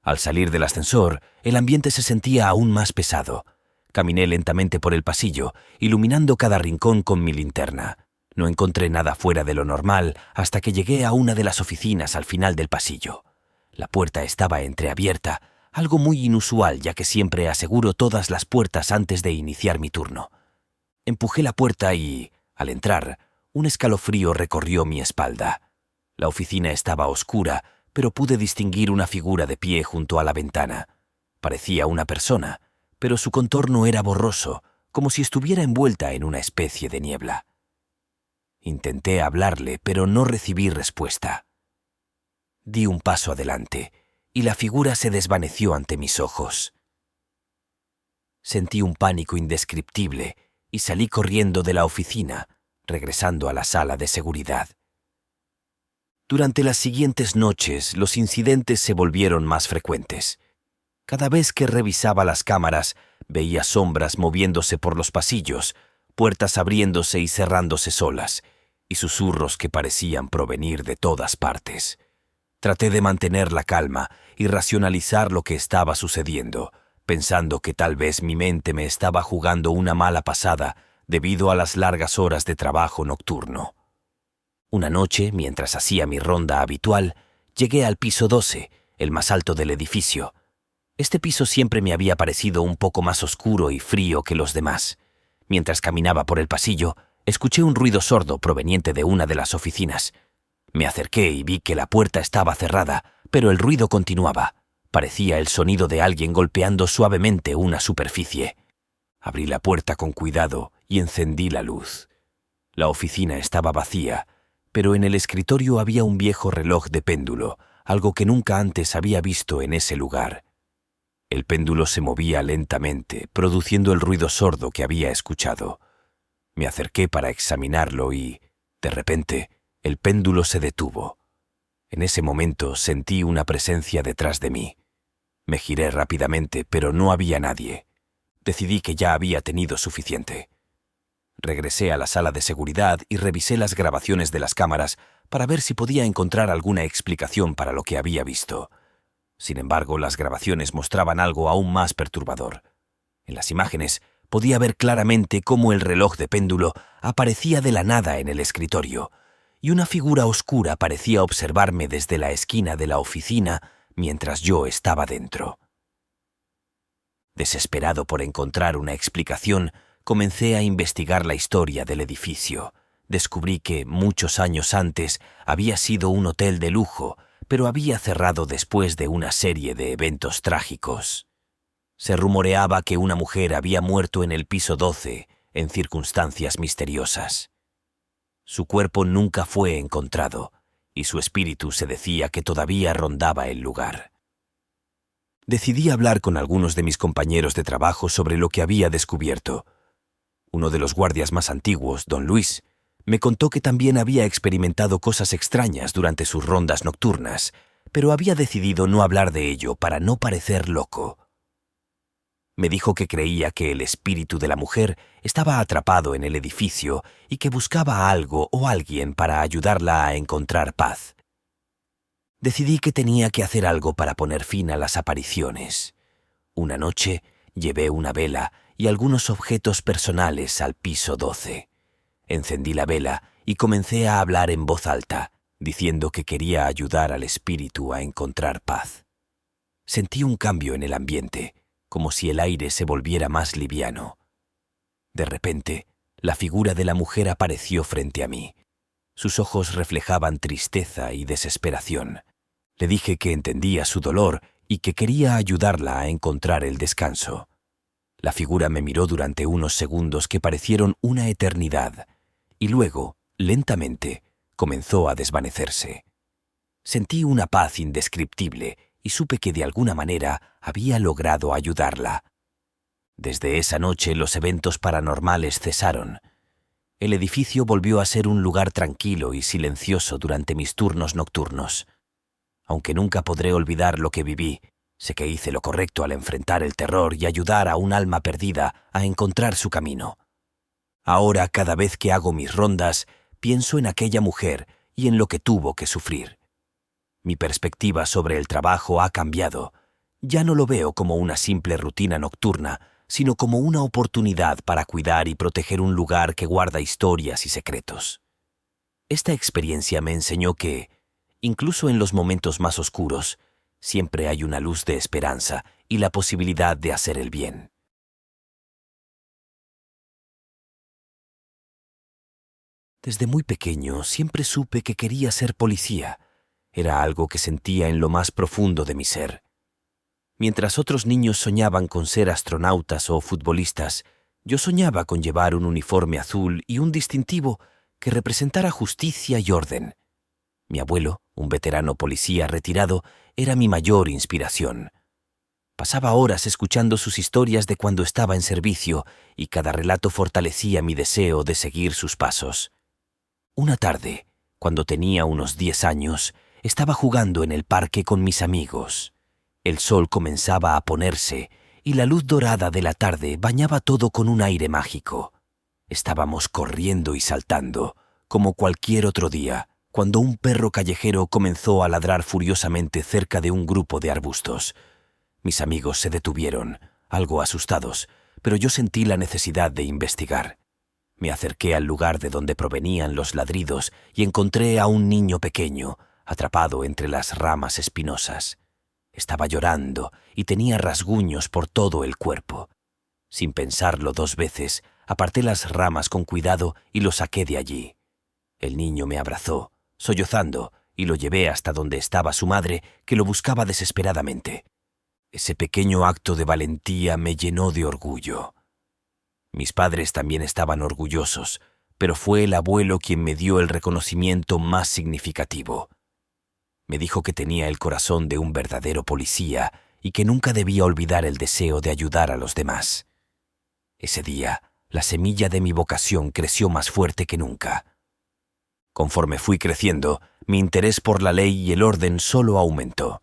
Al salir del ascensor, el ambiente se sentía aún más pesado. Caminé lentamente por el pasillo, iluminando cada rincón con mi linterna. No encontré nada fuera de lo normal hasta que llegué a una de las oficinas al final del pasillo. La puerta estaba entreabierta, algo muy inusual ya que siempre aseguro todas las puertas antes de iniciar mi turno. Empujé la puerta y, al entrar, un escalofrío recorrió mi espalda. La oficina estaba oscura, pero pude distinguir una figura de pie junto a la ventana. Parecía una persona, pero su contorno era borroso, como si estuviera envuelta en una especie de niebla. Intenté hablarle, pero no recibí respuesta. Di un paso adelante, y la figura se desvaneció ante mis ojos. Sentí un pánico indescriptible y salí corriendo de la oficina, regresando a la sala de seguridad. Durante las siguientes noches, los incidentes se volvieron más frecuentes. Cada vez que revisaba las cámaras, veía sombras moviéndose por los pasillos, puertas abriéndose y cerrándose solas, y susurros que parecían provenir de todas partes. Traté de mantener la calma y racionalizar lo que estaba sucediendo, pensando que tal vez mi mente me estaba jugando una mala pasada debido a las largas horas de trabajo nocturno. Una noche, mientras hacía mi ronda habitual, llegué al piso 12, el más alto del edificio. Este piso siempre me había parecido un poco más oscuro y frío que los demás. Mientras caminaba por el pasillo, escuché un ruido sordo proveniente de una de las oficinas. Me acerqué y vi que la puerta estaba cerrada, pero el ruido continuaba. Parecía el sonido de alguien golpeando suavemente una superficie. Abrí la puerta con cuidado y encendí la luz. La oficina estaba vacía, pero en el escritorio había un viejo reloj de péndulo, algo que nunca antes había visto en ese lugar. El péndulo se movía lentamente, produciendo el ruido sordo que había escuchado. Me acerqué para examinarlo y, de repente, el péndulo se detuvo. En ese momento sentí una presencia detrás de mí. Me giré rápidamente, pero no había nadie. Decidí que ya había tenido suficiente. Regresé a la sala de seguridad y revisé las grabaciones de las cámaras para ver si podía encontrar alguna explicación para lo que había visto. Sin embargo, las grabaciones mostraban algo aún más perturbador. En las imágenes podía ver claramente cómo el reloj de péndulo aparecía de la nada en el escritorio, y una figura oscura parecía observarme desde la esquina de la oficina mientras yo estaba dentro. Desesperado por encontrar una explicación, comencé a investigar la historia del edificio. Descubrí que, muchos años antes, había sido un hotel de lujo, pero había cerrado después de una serie de eventos trágicos. Se rumoreaba que una mujer había muerto en el piso 12, en circunstancias misteriosas. Su cuerpo nunca fue encontrado, y su espíritu se decía que todavía rondaba el lugar. Decidí hablar con algunos de mis compañeros de trabajo sobre lo que había descubierto. Uno de los guardias más antiguos, don Luis, me contó que también había experimentado cosas extrañas durante sus rondas nocturnas, pero había decidido no hablar de ello para no parecer loco. Me dijo que creía que el espíritu de la mujer estaba atrapado en el edificio y que buscaba a algo o alguien para ayudarla a encontrar paz. Decidí que tenía que hacer algo para poner fin a las apariciones. Una noche llevé una vela y algunos objetos personales al piso 12. Encendí la vela y comencé a hablar en voz alta, diciendo que quería ayudar al espíritu a encontrar paz. Sentí un cambio en el ambiente, como si el aire se volviera más liviano. De repente, la figura de la mujer apareció frente a mí. Sus ojos reflejaban tristeza y desesperación. Le dije que entendía su dolor y que quería ayudarla a encontrar el descanso. La figura me miró durante unos segundos que parecieron una eternidad, y luego, lentamente, comenzó a desvanecerse. Sentí una paz indescriptible y supe que de alguna manera había logrado ayudarla. Desde esa noche los eventos paranormales cesaron. El edificio volvió a ser un lugar tranquilo y silencioso durante mis turnos nocturnos. Aunque nunca podré olvidar lo que viví, sé que hice lo correcto al enfrentar el terror y ayudar a un alma perdida a encontrar su camino. Ahora, cada vez que hago mis rondas, pienso en aquella mujer y en lo que tuvo que sufrir. Mi perspectiva sobre el trabajo ha cambiado. Ya no lo veo como una simple rutina nocturna, sino como una oportunidad para cuidar y proteger un lugar que guarda historias y secretos. Esta experiencia me enseñó que, incluso en los momentos más oscuros, siempre hay una luz de esperanza y la posibilidad de hacer el bien. Desde muy pequeño siempre supe que quería ser policía. Era algo que sentía en lo más profundo de mi ser. Mientras otros niños soñaban con ser astronautas o futbolistas, yo soñaba con llevar un uniforme azul y un distintivo que representara justicia y orden. Mi abuelo, un veterano policía retirado, era mi mayor inspiración. Pasaba horas escuchando sus historias de cuando estaba en servicio y cada relato fortalecía mi deseo de seguir sus pasos. Una tarde, cuando tenía unos 10 años, estaba jugando en el parque con mis amigos. El sol comenzaba a ponerse y la luz dorada de la tarde bañaba todo con un aire mágico. Estábamos corriendo y saltando, como cualquier otro día, cuando un perro callejero comenzó a ladrar furiosamente cerca de un grupo de arbustos. Mis amigos se detuvieron, algo asustados, pero yo sentí la necesidad de investigar. Me acerqué al lugar de donde provenían los ladridos y encontré a un niño pequeño, atrapado entre las ramas espinosas. Estaba llorando y tenía rasguños por todo el cuerpo. Sin pensarlo 2 veces, aparté las ramas con cuidado y lo saqué de allí. El niño me abrazó, sollozando, y lo llevé hasta donde estaba su madre, que lo buscaba desesperadamente. Ese pequeño acto de valentía me llenó de orgullo. Mis padres también estaban orgullosos, pero fue el abuelo quien me dio el reconocimiento más significativo. Me dijo que tenía el corazón de un verdadero policía y que nunca debía olvidar el deseo de ayudar a los demás. Ese día, la semilla de mi vocación creció más fuerte que nunca. Conforme fui creciendo, mi interés por la ley y el orden solo aumentó.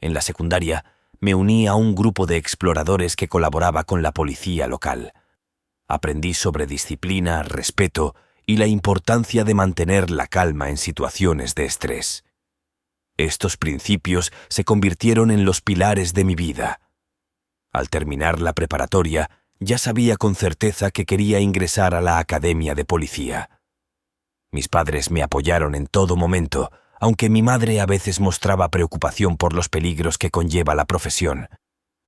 En la secundaria, me uní a un grupo de exploradores que colaboraba con la policía local. Aprendí sobre disciplina, respeto y la importancia de mantener la calma en situaciones de estrés. Estos principios se convirtieron en los pilares de mi vida. Al terminar la preparatoria, ya sabía con certeza que quería ingresar a la academia de policía. Mis padres me apoyaron en todo momento, aunque mi madre a veces mostraba preocupación por los peligros que conlleva la profesión.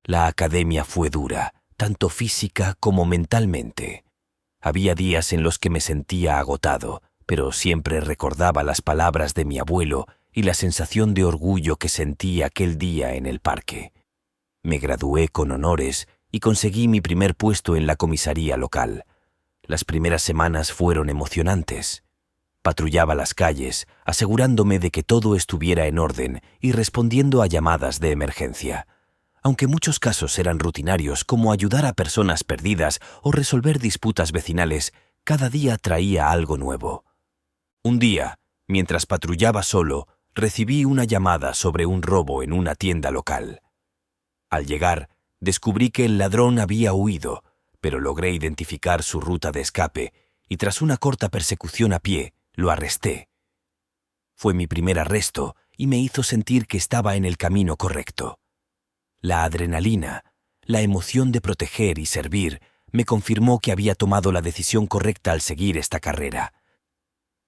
La academia fue dura, tanto física como mentalmente. Había días en los que me sentía agotado, pero siempre recordaba las palabras de mi abuelo y la sensación de orgullo que sentí aquel día en el parque. Me gradué con honores y conseguí mi primer puesto en la comisaría local. Las primeras semanas fueron emocionantes. Patrullaba las calles, asegurándome de que todo estuviera en orden y respondiendo a llamadas de emergencia. Aunque muchos casos eran rutinarios, como ayudar a personas perdidas o resolver disputas vecinales, cada día traía algo nuevo. Un día, mientras patrullaba solo, recibí una llamada sobre un robo en una tienda local. Al llegar, descubrí que el ladrón había huido, pero logré identificar su ruta de escape y tras una corta persecución a pie, lo arresté. Fue mi primer arresto y me hizo sentir que estaba en el camino correcto. La adrenalina, la emoción de proteger y servir, me confirmó que había tomado la decisión correcta al seguir esta carrera.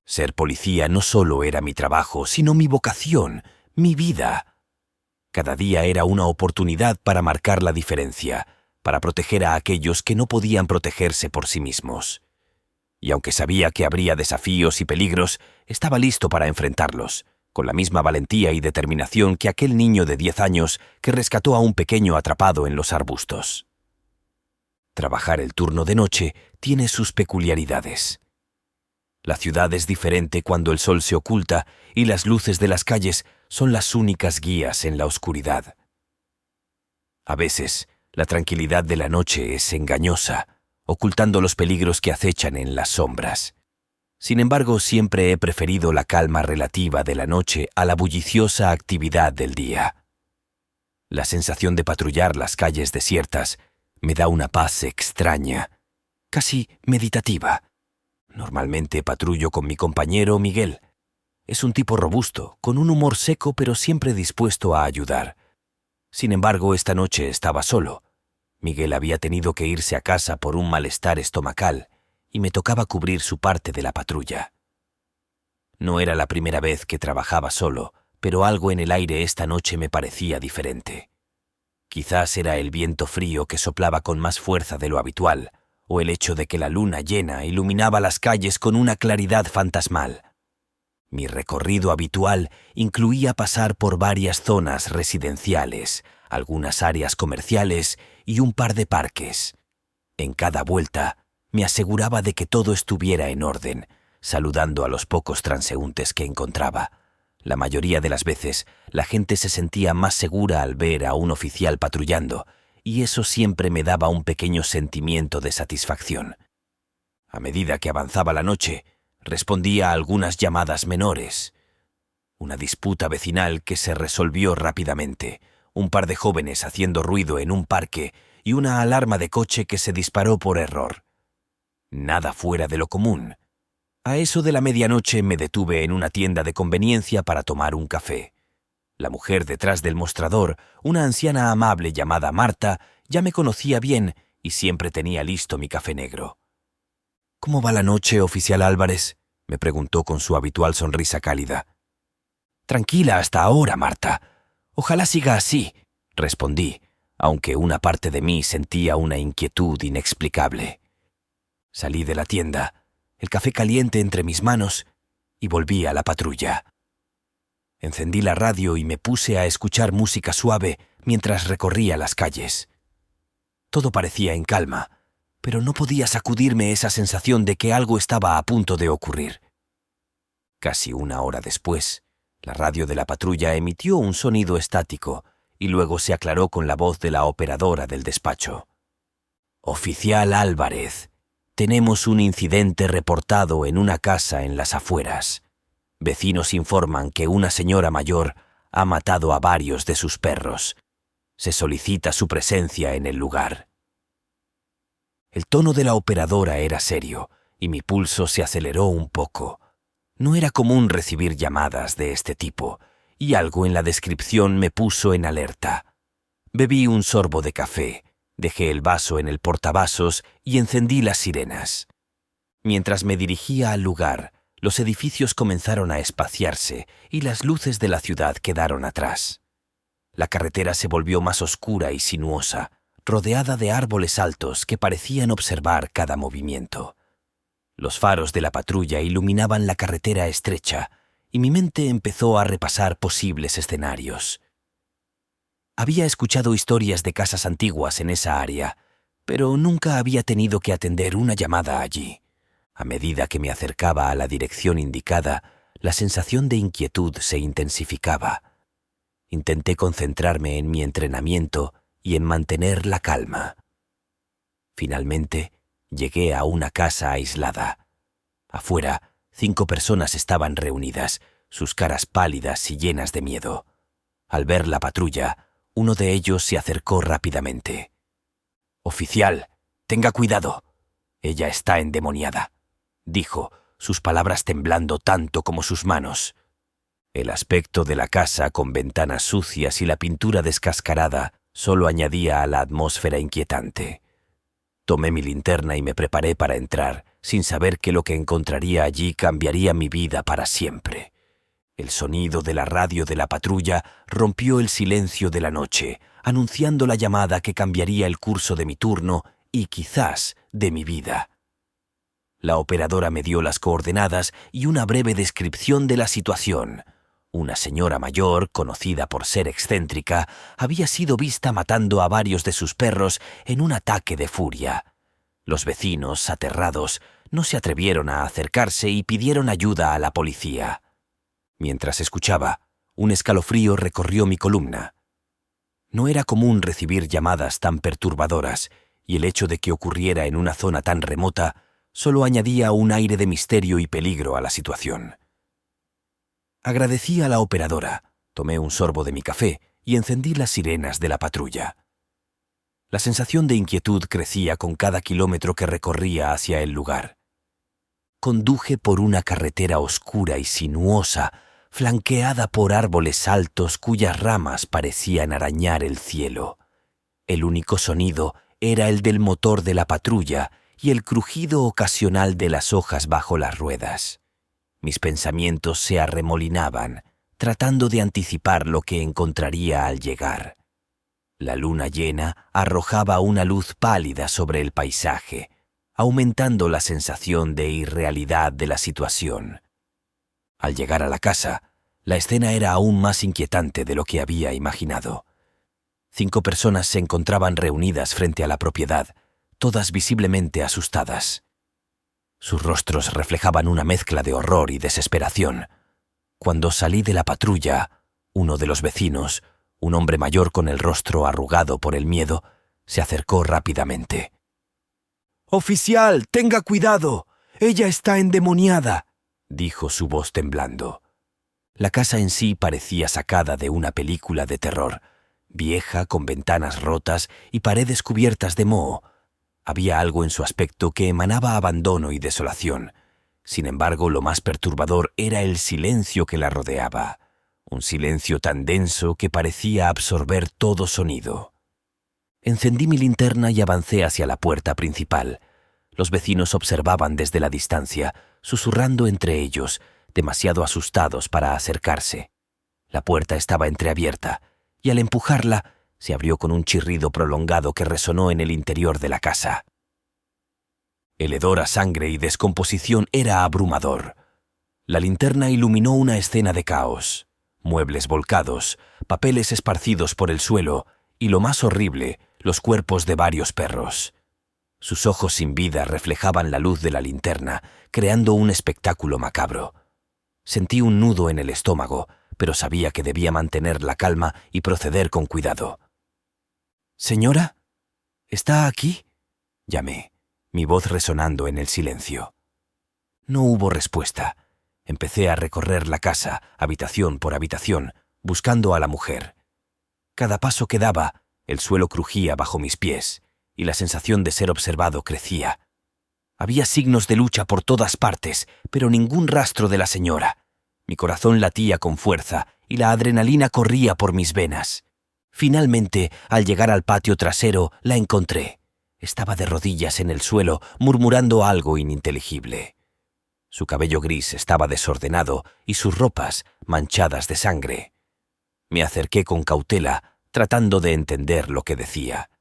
Ser policía no solo era mi trabajo, sino mi vocación, mi vida. Cada día era una oportunidad para marcar la diferencia, para proteger a aquellos que no podían protegerse por sí mismos. Y aunque sabía que habría desafíos y peligros, estaba listo para enfrentarlos, con la misma valentía y determinación que aquel niño de 10 años que rescató a un pequeño atrapado en los arbustos. Trabajar el turno de noche tiene sus peculiaridades. La ciudad es diferente cuando el sol se oculta y las luces de las calles son las únicas guías en la oscuridad. A veces, la tranquilidad de la noche es engañosa, ocultando los peligros que acechan en las sombras. Sin embargo, siempre he preferido la calma relativa de la noche a la bulliciosa actividad del día. La sensación de patrullar las calles desiertas me da una paz extraña, casi meditativa. Normalmente patrullo con mi compañero Miguel. Es un tipo robusto, con un humor seco pero siempre dispuesto a ayudar. Sin embargo, esta noche estaba solo. Miguel había tenido que irse a casa por un malestar estomacal y me tocaba cubrir su parte de la patrulla. No era la primera vez que trabajaba solo, pero algo en el aire esta noche me parecía diferente. Quizás era el viento frío que soplaba con más fuerza de lo habitual, o el hecho de que la luna llena iluminaba las calles con una claridad fantasmal. Mi recorrido habitual incluía pasar por varias zonas residenciales, algunas áreas comerciales y un par de parques. En cada vuelta, me aseguraba de que todo estuviera en orden, saludando a los pocos transeúntes que encontraba. La mayoría de las veces, la gente se sentía más segura al ver a un oficial patrullando, y eso siempre me daba un pequeño sentimiento de satisfacción. A medida que avanzaba la noche, respondía a algunas llamadas menores. Una disputa vecinal que se resolvió rápidamente, un par de jóvenes haciendo ruido en un parque y una alarma de coche que se disparó por error. Nada fuera de lo común. A eso de la medianoche me detuve en una tienda de conveniencia para tomar un café. La mujer detrás del mostrador, una anciana amable llamada Marta, ya me conocía bien y siempre tenía listo mi café negro. «¿Cómo va la noche, oficial Álvarez?», me preguntó con su habitual sonrisa cálida. «Tranquila hasta ahora, Marta. Ojalá siga así», respondí, aunque una parte de mí sentía una inquietud inexplicable. Salí de la tienda, el café caliente entre mis manos, y volví a la patrulla. Encendí la radio y me puse a escuchar música suave mientras recorría las calles. Todo parecía en calma, pero no podía sacudirme esa sensación de que algo estaba a punto de ocurrir. Casi una hora después, la radio de la patrulla emitió un sonido estático y luego se aclaró con la voz de la operadora del despacho. «Oficial Álvarez, tenemos un incidente reportado en una casa en las afueras. Vecinos informan que una señora mayor ha matado a varios de sus perros. Se solicita su presencia en el lugar». El tono de la operadora era serio y mi pulso se aceleró un poco. No era común recibir llamadas de este tipo, y algo en la descripción me puso en alerta. Bebí un sorbo de café, dejé el vaso en el portavasos y encendí las sirenas. Mientras me dirigía al lugar, los edificios comenzaron a espaciarse y las luces de la ciudad quedaron atrás. La carretera se volvió más oscura y sinuosa, rodeada de árboles altos que parecían observar cada movimiento. Los faros de la patrulla iluminaban la carretera estrecha, y mi mente empezó a repasar posibles escenarios. Había escuchado historias de casas antiguas en esa área, pero nunca había tenido que atender una llamada allí. A medida que me acercaba a la dirección indicada, la sensación de inquietud se intensificaba. Intenté concentrarme en mi entrenamiento y en mantener la calma. Finalmente, llegué a una casa aislada. Afuera, 5 personas estaban reunidas, sus caras pálidas y llenas de miedo. Al ver la patrulla, uno de ellos se acercó rápidamente. «Oficial, tenga cuidado. Ella está endemoniada», dijo, sus palabras temblando tanto como sus manos. El aspecto de la casa con ventanas sucias y la pintura descascarada solo añadía a la atmósfera inquietante. Tomé mi linterna y me preparé para entrar, sin saber que lo que encontraría allí cambiaría mi vida para siempre. El sonido de la radio de la patrulla rompió el silencio de la noche, anunciando la llamada que cambiaría el curso de mi turno y quizás de mi vida. La operadora me dio las coordenadas y una breve descripción de la situación. Una señora mayor, conocida por ser excéntrica, había sido vista matando a varios de sus perros en un ataque de furia. Los vecinos, aterrados, no se atrevieron a acercarse y pidieron ayuda a la policía. Mientras escuchaba, un escalofrío recorrió mi columna. No era común recibir llamadas tan perturbadoras, y el hecho de que ocurriera en una zona tan remota solo añadía un aire de misterio y peligro a la situación. Agradecí a la operadora, tomé un sorbo de mi café y encendí las sirenas de la patrulla. La sensación de inquietud crecía con cada kilómetro que recorría hacia el lugar. Conduje por una carretera oscura y sinuosa, flanqueada por árboles altos cuyas ramas parecían arañar el cielo. El único sonido era el del motor de la patrulla y el crujido ocasional de las hojas bajo las ruedas. Mis pensamientos se arremolinaban, tratando de anticipar lo que encontraría al llegar. La luna llena arrojaba una luz pálida sobre el paisaje, aumentando la sensación de irrealidad de la situación. Al llegar a la casa, la escena era aún más inquietante de lo que había imaginado. 5 personas se encontraban reunidas frente a la propiedad, todas visiblemente asustadas. Sus rostros reflejaban una mezcla de horror y desesperación. Cuando salí de la patrulla, uno de los vecinos, un hombre mayor con el rostro arrugado por el miedo, se acercó rápidamente. «Oficial, tenga cuidado. Ella está endemoniada», dijo su voz temblando. La casa en sí parecía sacada de una película de terror, vieja, con ventanas rotas y paredes cubiertas de moho. Había algo en su aspecto que emanaba abandono y desolación. Sin embargo, lo más perturbador era el silencio que la rodeaba, un silencio tan denso que parecía absorber todo sonido. Encendí mi linterna y avancé hacia la puerta principal. Los vecinos observaban desde la distancia, susurrando entre ellos, demasiado asustados para acercarse. La puerta estaba entreabierta, y al empujarla, se abrió con un chirrido prolongado que resonó en el interior de la casa. El hedor a sangre y descomposición era abrumador. La linterna iluminó una escena de caos, muebles volcados, papeles esparcidos por el suelo y, lo más horrible, los cuerpos de varios perros. Sus ojos sin vida reflejaban la luz de la linterna, creando un espectáculo macabro. Sentí un nudo en el estómago, pero sabía que debía mantener la calma y proceder con cuidado. «¿Señora? ¿Está aquí?», llamé, mi voz resonando en el silencio. No hubo respuesta. Empecé a recorrer la casa, habitación por habitación, buscando a la mujer. Cada paso que daba, el suelo crujía bajo mis pies, y la sensación de ser observado crecía. Había signos de lucha por todas partes, pero ningún rastro de la señora. Mi corazón latía con fuerza, y la adrenalina corría por mis venas. Finalmente, al llegar al patio trasero, la encontré. Estaba de rodillas en el suelo, murmurando algo ininteligible. Su cabello gris estaba desordenado y sus ropas manchadas de sangre. Me acerqué con cautela, tratando de entender lo que decía.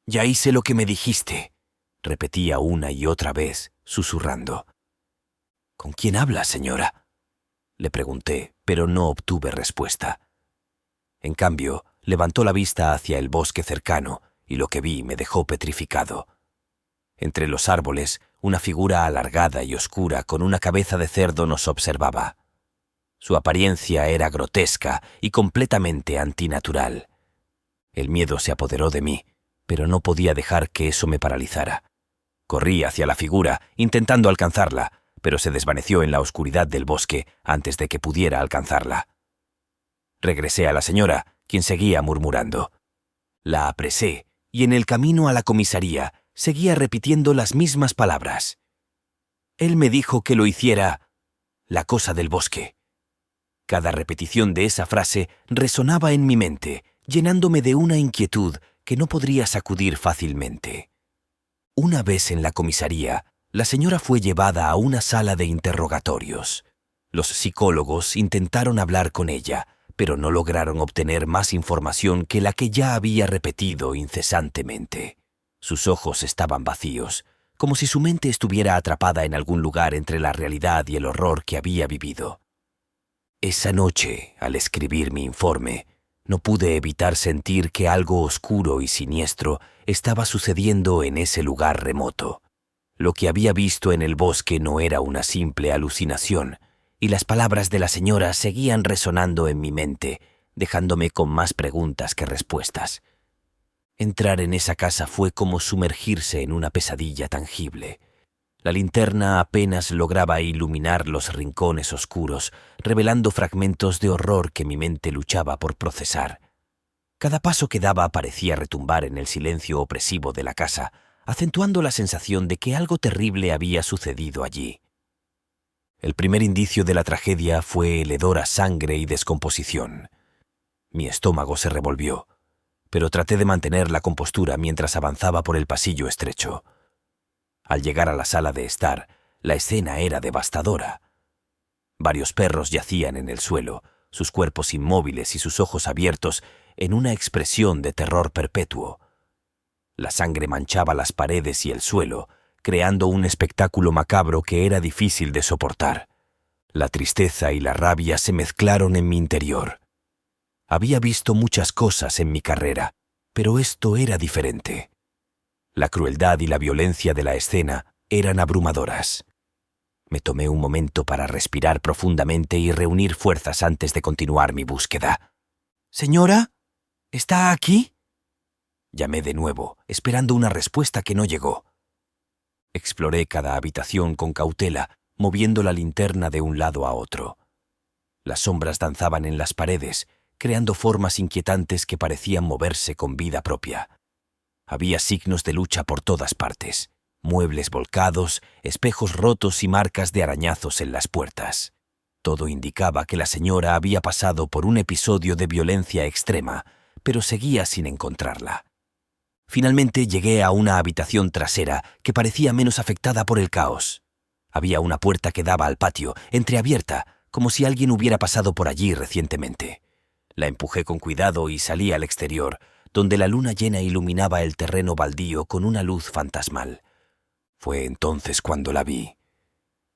«Ya hice lo que me dijiste», repetía una y otra vez, susurrando. «¿Con quién habla, señora?», le pregunté, pero no obtuve respuesta. En cambio, levantó la vista hacia el bosque cercano y lo que vi me dejó petrificado. Entre los árboles, una figura alargada y oscura con una cabeza de cerdo nos observaba. Su apariencia era grotesca y completamente antinatural. El miedo se apoderó de mí, pero no podía dejar que eso me paralizara. Corrí hacia la figura, intentando alcanzarla, pero se desvaneció en la oscuridad del bosque antes de que pudiera alcanzarla. Regresé a la señora, quien seguía murmurando. La apresé, y en el camino a la comisaría seguía repitiendo las mismas palabras. Él me dijo que lo hiciera la cosa del bosque. Cada repetición de esa frase resonaba en mi mente, llenándome de una inquietud que no podría sacudir fácilmente. Una vez en la comisaría, la señora fue llevada a una sala de interrogatorios. Los psicólogos intentaron hablar con ella, pero no lograron obtener más información que la que ya había repetido incesantemente. Sus ojos estaban vacíos, como si su mente estuviera atrapada en algún lugar entre la realidad y el horror que había vivido. Esa noche, al escribir mi informe, no pude evitar sentir que algo oscuro y siniestro estaba sucediendo en ese lugar remoto. Lo que había visto en el bosque no era una simple alucinación, y las palabras de la señora seguían resonando en mi mente, dejándome con más preguntas que respuestas. Entrar en esa casa fue como sumergirse en una pesadilla tangible. La linterna apenas lograba iluminar los rincones oscuros, revelando fragmentos de horror que mi mente luchaba por procesar. Cada paso que daba parecía retumbar en el silencio opresivo de la casa, acentuando la sensación de que algo terrible había sucedido allí. El primer indicio de la tragedia fue el hedor a sangre y descomposición. Mi estómago se revolvió, pero traté de mantener la compostura mientras avanzaba por el pasillo estrecho. Al llegar a la sala de estar, la escena era devastadora. Varios perros yacían en el suelo, sus cuerpos inmóviles y sus ojos abiertos en una expresión de terror perpetuo. La sangre manchaba las paredes y el suelo, creando un espectáculo macabro que era difícil de soportar. La tristeza y la rabia se mezclaron en mi interior. Había visto muchas cosas en mi carrera, pero esto era diferente. La crueldad y la violencia de la escena eran abrumadoras. Me tomé un momento para respirar profundamente y reunir fuerzas antes de continuar mi búsqueda. «¿Señora? ¿Está aquí?», llamé de nuevo, esperando una respuesta que no llegó. Exploré cada habitación con cautela, moviendo la linterna de un lado a otro. Las sombras danzaban en las paredes, creando formas inquietantes que parecían moverse con vida propia. Había signos de lucha por todas partes, muebles volcados, espejos rotos y marcas de arañazos en las puertas. Todo indicaba que la señora había pasado por un episodio de violencia extrema, pero seguía sin encontrarla. Finalmente llegué a una habitación trasera que parecía menos afectada por el caos. Había una puerta que daba al patio, entreabierta, como si alguien hubiera pasado por allí recientemente. La empujé con cuidado y salí al exterior, donde la luna llena iluminaba el terreno baldío con una luz fantasmal. Fue entonces cuando la vi.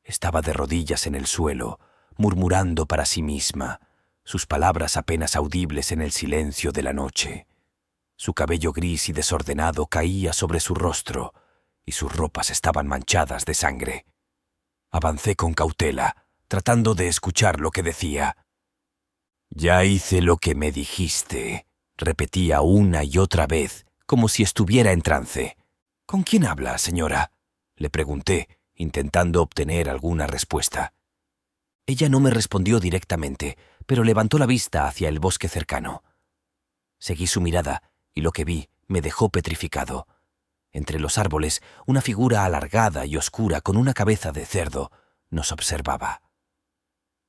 Estaba de rodillas en el suelo, murmurando para sí misma, sus palabras apenas audibles en el silencio de la noche. Su cabello gris y desordenado caía sobre su rostro, y sus ropas estaban manchadas de sangre. Avancé con cautela, tratando de escuchar lo que decía. «Ya hice lo que me dijiste», repetía una y otra vez, como si estuviera en trance. «¿Con quién habla, señora?», le pregunté, intentando obtener alguna respuesta. Ella no me respondió directamente, pero levantó la vista hacia el bosque cercano. Seguí su mirada, y lo que vi me dejó petrificado. Entre los árboles, una figura alargada y oscura con una cabeza de cerdo nos observaba.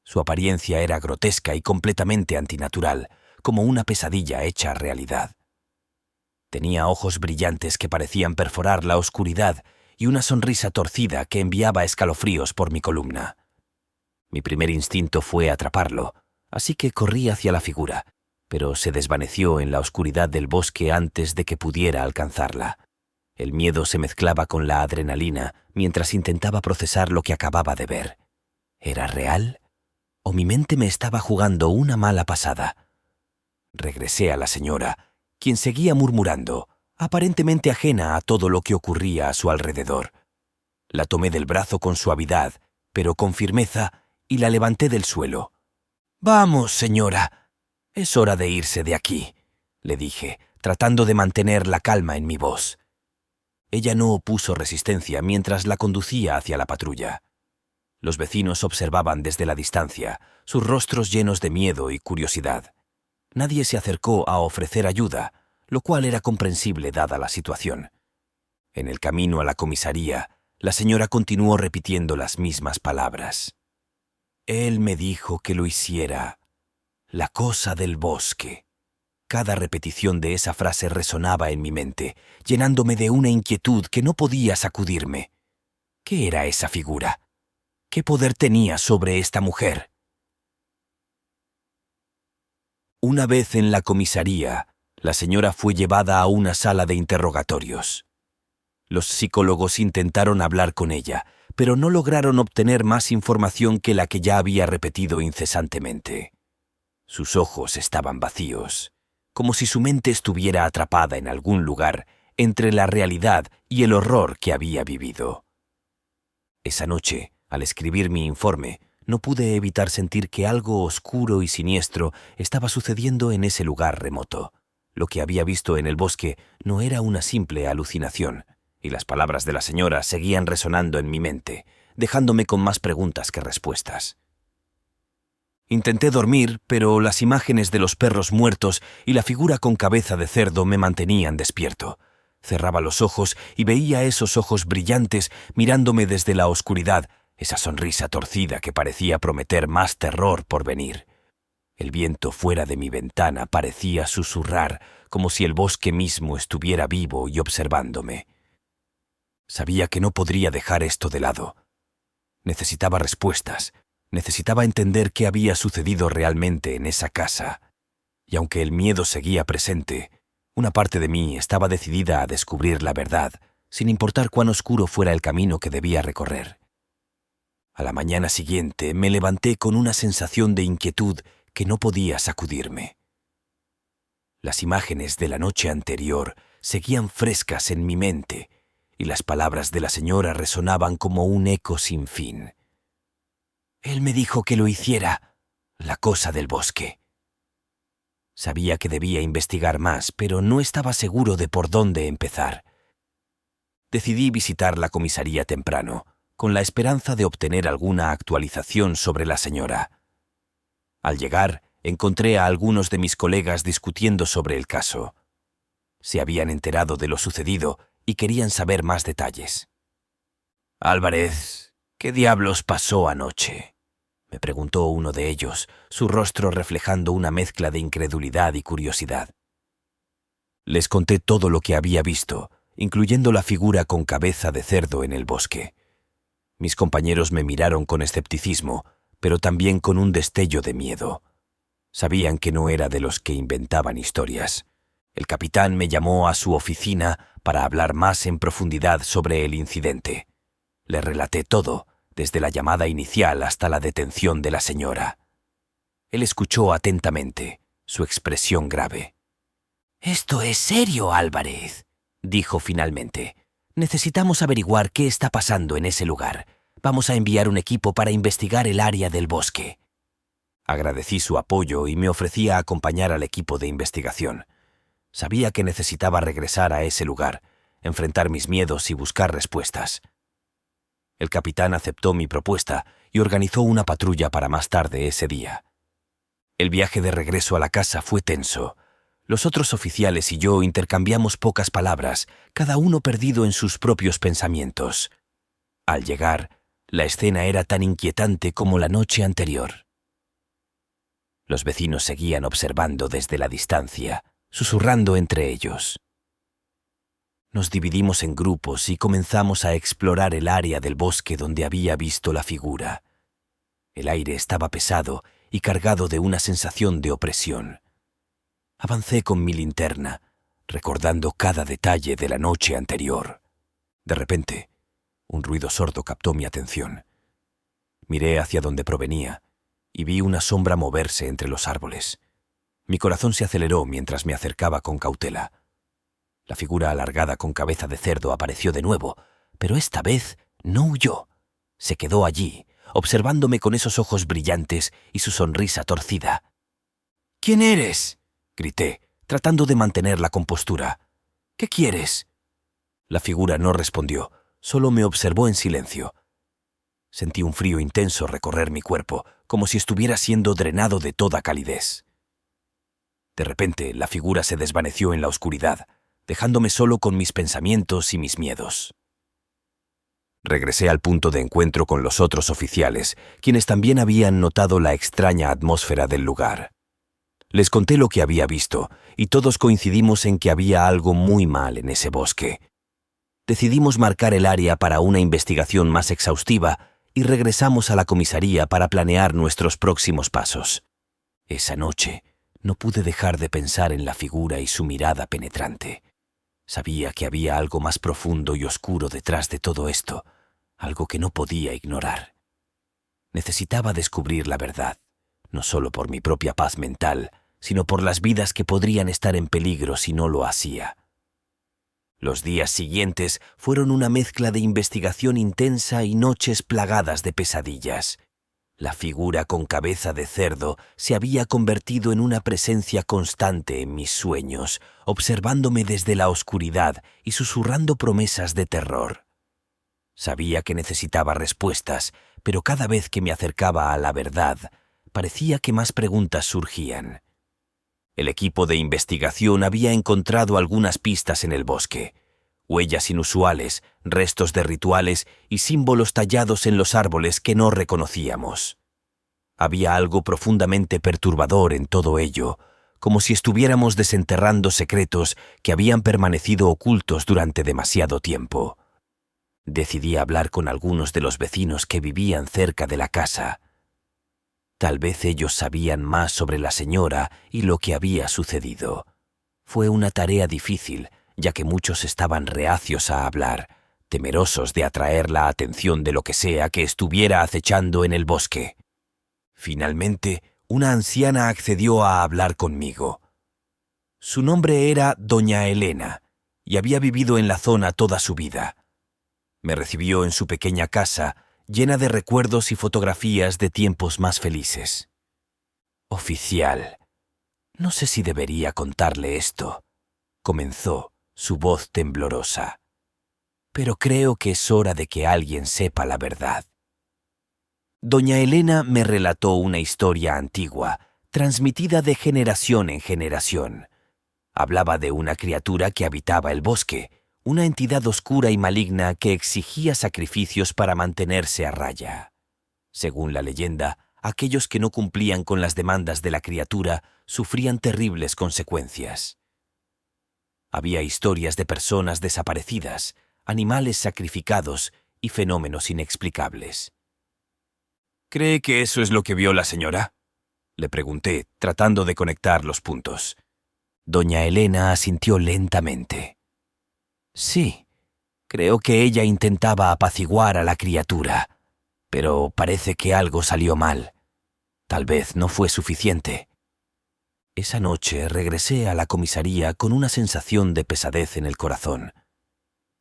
Su apariencia era grotesca y completamente antinatural, como una pesadilla hecha realidad. Tenía ojos brillantes que parecían perforar la oscuridad y una sonrisa torcida que enviaba escalofríos por mi columna. Mi primer instinto fue atraparlo, así que corrí hacia la figura, pero se desvaneció en la oscuridad del bosque antes de que pudiera alcanzarla. El miedo se mezclaba con la adrenalina mientras intentaba procesar lo que acababa de ver. ¿Era real? ¿O mi mente me estaba jugando una mala pasada? Regresé a la señora, quien seguía murmurando, aparentemente ajena a todo lo que ocurría a su alrededor. La tomé del brazo con suavidad, pero con firmeza, y la levanté del suelo. «Vamos, señora. Es hora de irse de aquí», le dije, tratando de mantener la calma en mi voz. Ella no opuso resistencia mientras la conducía hacia la patrulla. Los vecinos observaban desde la distancia, sus rostros llenos de miedo y curiosidad. Nadie se acercó a ofrecer ayuda, lo cual era comprensible dada la situación. En el camino a la comisaría, la señora continuó repitiendo las mismas palabras. «Él me dijo que lo hiciera. La cosa del bosque». Cada repetición de esa frase resonaba en mi mente, llenándome de una inquietud que no podía sacudirme. ¿Qué era esa figura? ¿Qué poder tenía sobre esta mujer? Una vez en la comisaría, la señora fue llevada a una sala de interrogatorios. Los psicólogos intentaron hablar con ella, pero no lograron obtener más información que la que ya había repetido incesantemente. Sus ojos estaban vacíos, como si su mente estuviera atrapada en algún lugar entre la realidad y el horror que había vivido. Esa noche, al escribir mi informe, no pude evitar sentir que algo oscuro y siniestro estaba sucediendo en ese lugar remoto. Lo que había visto en el bosque no era una simple alucinación, y las palabras de la señora seguían resonando en mi mente, dejándome con más preguntas que respuestas. Intenté dormir, pero las imágenes de los perros muertos y la figura con cabeza de cerdo me mantenían despierto. Cerraba los ojos y veía esos ojos brillantes mirándome desde la oscuridad, esa sonrisa torcida que parecía prometer más terror por venir. El viento fuera de mi ventana parecía susurrar, como si el bosque mismo estuviera vivo y observándome. Sabía que no podría dejar esto de lado. Necesitaba respuestas. Necesitaba entender qué había sucedido realmente en esa casa. Y aunque el miedo seguía presente, una parte de mí estaba decidida a descubrir la verdad, sin importar cuán oscuro fuera el camino que debía recorrer. A la mañana siguiente me levanté con una sensación de inquietud que no podía sacudirme. Las imágenes de la noche anterior seguían frescas en mi mente, y las palabras de la señora resonaban como un eco sin fin. Él me dijo que lo hiciera, la cosa del bosque. Sabía que debía investigar más, pero no estaba seguro de por dónde empezar. Decidí visitar la comisaría temprano, con la esperanza de obtener alguna actualización sobre la señora. Al llegar, encontré a algunos de mis colegas discutiendo sobre el caso. Se habían enterado de lo sucedido y querían saber más detalles. «Álvarez, ¿qué diablos pasó anoche?», me preguntó uno de ellos, su rostro reflejando una mezcla de incredulidad y curiosidad. Les conté todo lo que había visto, incluyendo la figura con cabeza de cerdo en el bosque. Mis compañeros me miraron con escepticismo, pero también con un destello de miedo. Sabían que no era de los que inventaban historias. El capitán me llamó a su oficina para hablar más en profundidad sobre el incidente. Le relaté todo, desde la llamada inicial hasta la detención de la señora. Él escuchó atentamente, su expresión grave. «Esto es serio, Álvarez», dijo finalmente. «Necesitamos averiguar qué está pasando en ese lugar. Vamos a enviar un equipo para investigar el área del bosque». Agradecí su apoyo y me ofrecí a acompañar al equipo de investigación. Sabía que necesitaba regresar a ese lugar, enfrentar mis miedos y buscar respuestas. El capitán aceptó mi propuesta y organizó una patrulla para más tarde ese día. El viaje de regreso a la casa fue tenso. Los otros oficiales y yo intercambiamos pocas palabras, cada uno perdido en sus propios pensamientos. Al llegar, la escena era tan inquietante como la noche anterior. Los vecinos seguían observando desde la distancia, susurrando entre ellos. Nos dividimos en grupos y comenzamos a explorar el área del bosque donde había visto la figura. El aire estaba pesado y cargado de una sensación de opresión. Avancé con mi linterna, recordando cada detalle de la noche anterior. De repente, un ruido sordo captó mi atención. Miré hacia donde provenía y vi una sombra moverse entre los árboles. Mi corazón se aceleró mientras me acercaba con cautela. La figura alargada con cabeza de cerdo apareció de nuevo, pero esta vez no huyó. Se quedó allí, observándome con esos ojos brillantes y su sonrisa torcida. «¿Quién eres?», grité, tratando de mantener la compostura. «¿Qué quieres?». La figura no respondió, solo me observó en silencio. Sentí un frío intenso recorrer mi cuerpo, como si estuviera siendo drenado de toda calidez. De repente, la figura se desvaneció en la oscuridad, dejándome solo con mis pensamientos y mis miedos. Regresé al punto de encuentro con los otros oficiales, quienes también habían notado la extraña atmósfera del lugar. Les conté lo que había visto, y todos coincidimos en que había algo muy mal en ese bosque. Decidimos marcar el área para una investigación más exhaustiva y regresamos a la comisaría para planear nuestros próximos pasos. Esa noche no pude dejar de pensar en la figura y su mirada penetrante. Sabía que había algo más profundo y oscuro detrás de todo esto, algo que no podía ignorar. Necesitaba descubrir la verdad, no solo por mi propia paz mental, sino por las vidas que podrían estar en peligro si no lo hacía. Los días siguientes fueron una mezcla de investigación intensa y noches plagadas de pesadillas. La figura con cabeza de cerdo se había convertido en una presencia constante en mis sueños, observándome desde la oscuridad y susurrando promesas de terror. Sabía que necesitaba respuestas, pero cada vez que me acercaba a la verdad, parecía que más preguntas surgían. El equipo de investigación había encontrado algunas pistas en el bosque. Huellas inusuales, restos de rituales y símbolos tallados en los árboles que no reconocíamos. Había algo profundamente perturbador en todo ello, como si estuviéramos desenterrando secretos que habían permanecido ocultos durante demasiado tiempo. Decidí hablar con algunos de los vecinos que vivían cerca de la casa. Tal vez ellos sabían más sobre la señora y lo que había sucedido. Fue una tarea difícil, ya que muchos estaban reacios a hablar, temerosos de atraer la atención de lo que sea que estuviera acechando en el bosque. Finalmente, una anciana accedió a hablar conmigo. Su nombre era Doña Elena, y había vivido en la zona toda su vida. Me recibió en su pequeña casa, llena de recuerdos y fotografías de tiempos más felices. «Oficial, no sé si debería contarle esto», comenzó, su voz temblorosa. «Pero creo que es hora de que alguien sepa la verdad». Doña Elena me relató una historia antigua, transmitida de generación en generación. Hablaba de una criatura que habitaba el bosque, una entidad oscura y maligna que exigía sacrificios para mantenerse a raya. Según la leyenda, aquellos que no cumplían con las demandas de la criatura sufrían terribles consecuencias. Había historias de personas desaparecidas, animales sacrificados y fenómenos inexplicables. «¿Cree que eso es lo que vio la señora?», le pregunté, tratando de conectar los puntos. Doña Elena asintió lentamente. «Sí, creo que ella intentaba apaciguar a la criatura, pero parece que algo salió mal. Tal vez no fue suficiente». Esa noche regresé a la comisaría con una sensación de pesadez en el corazón.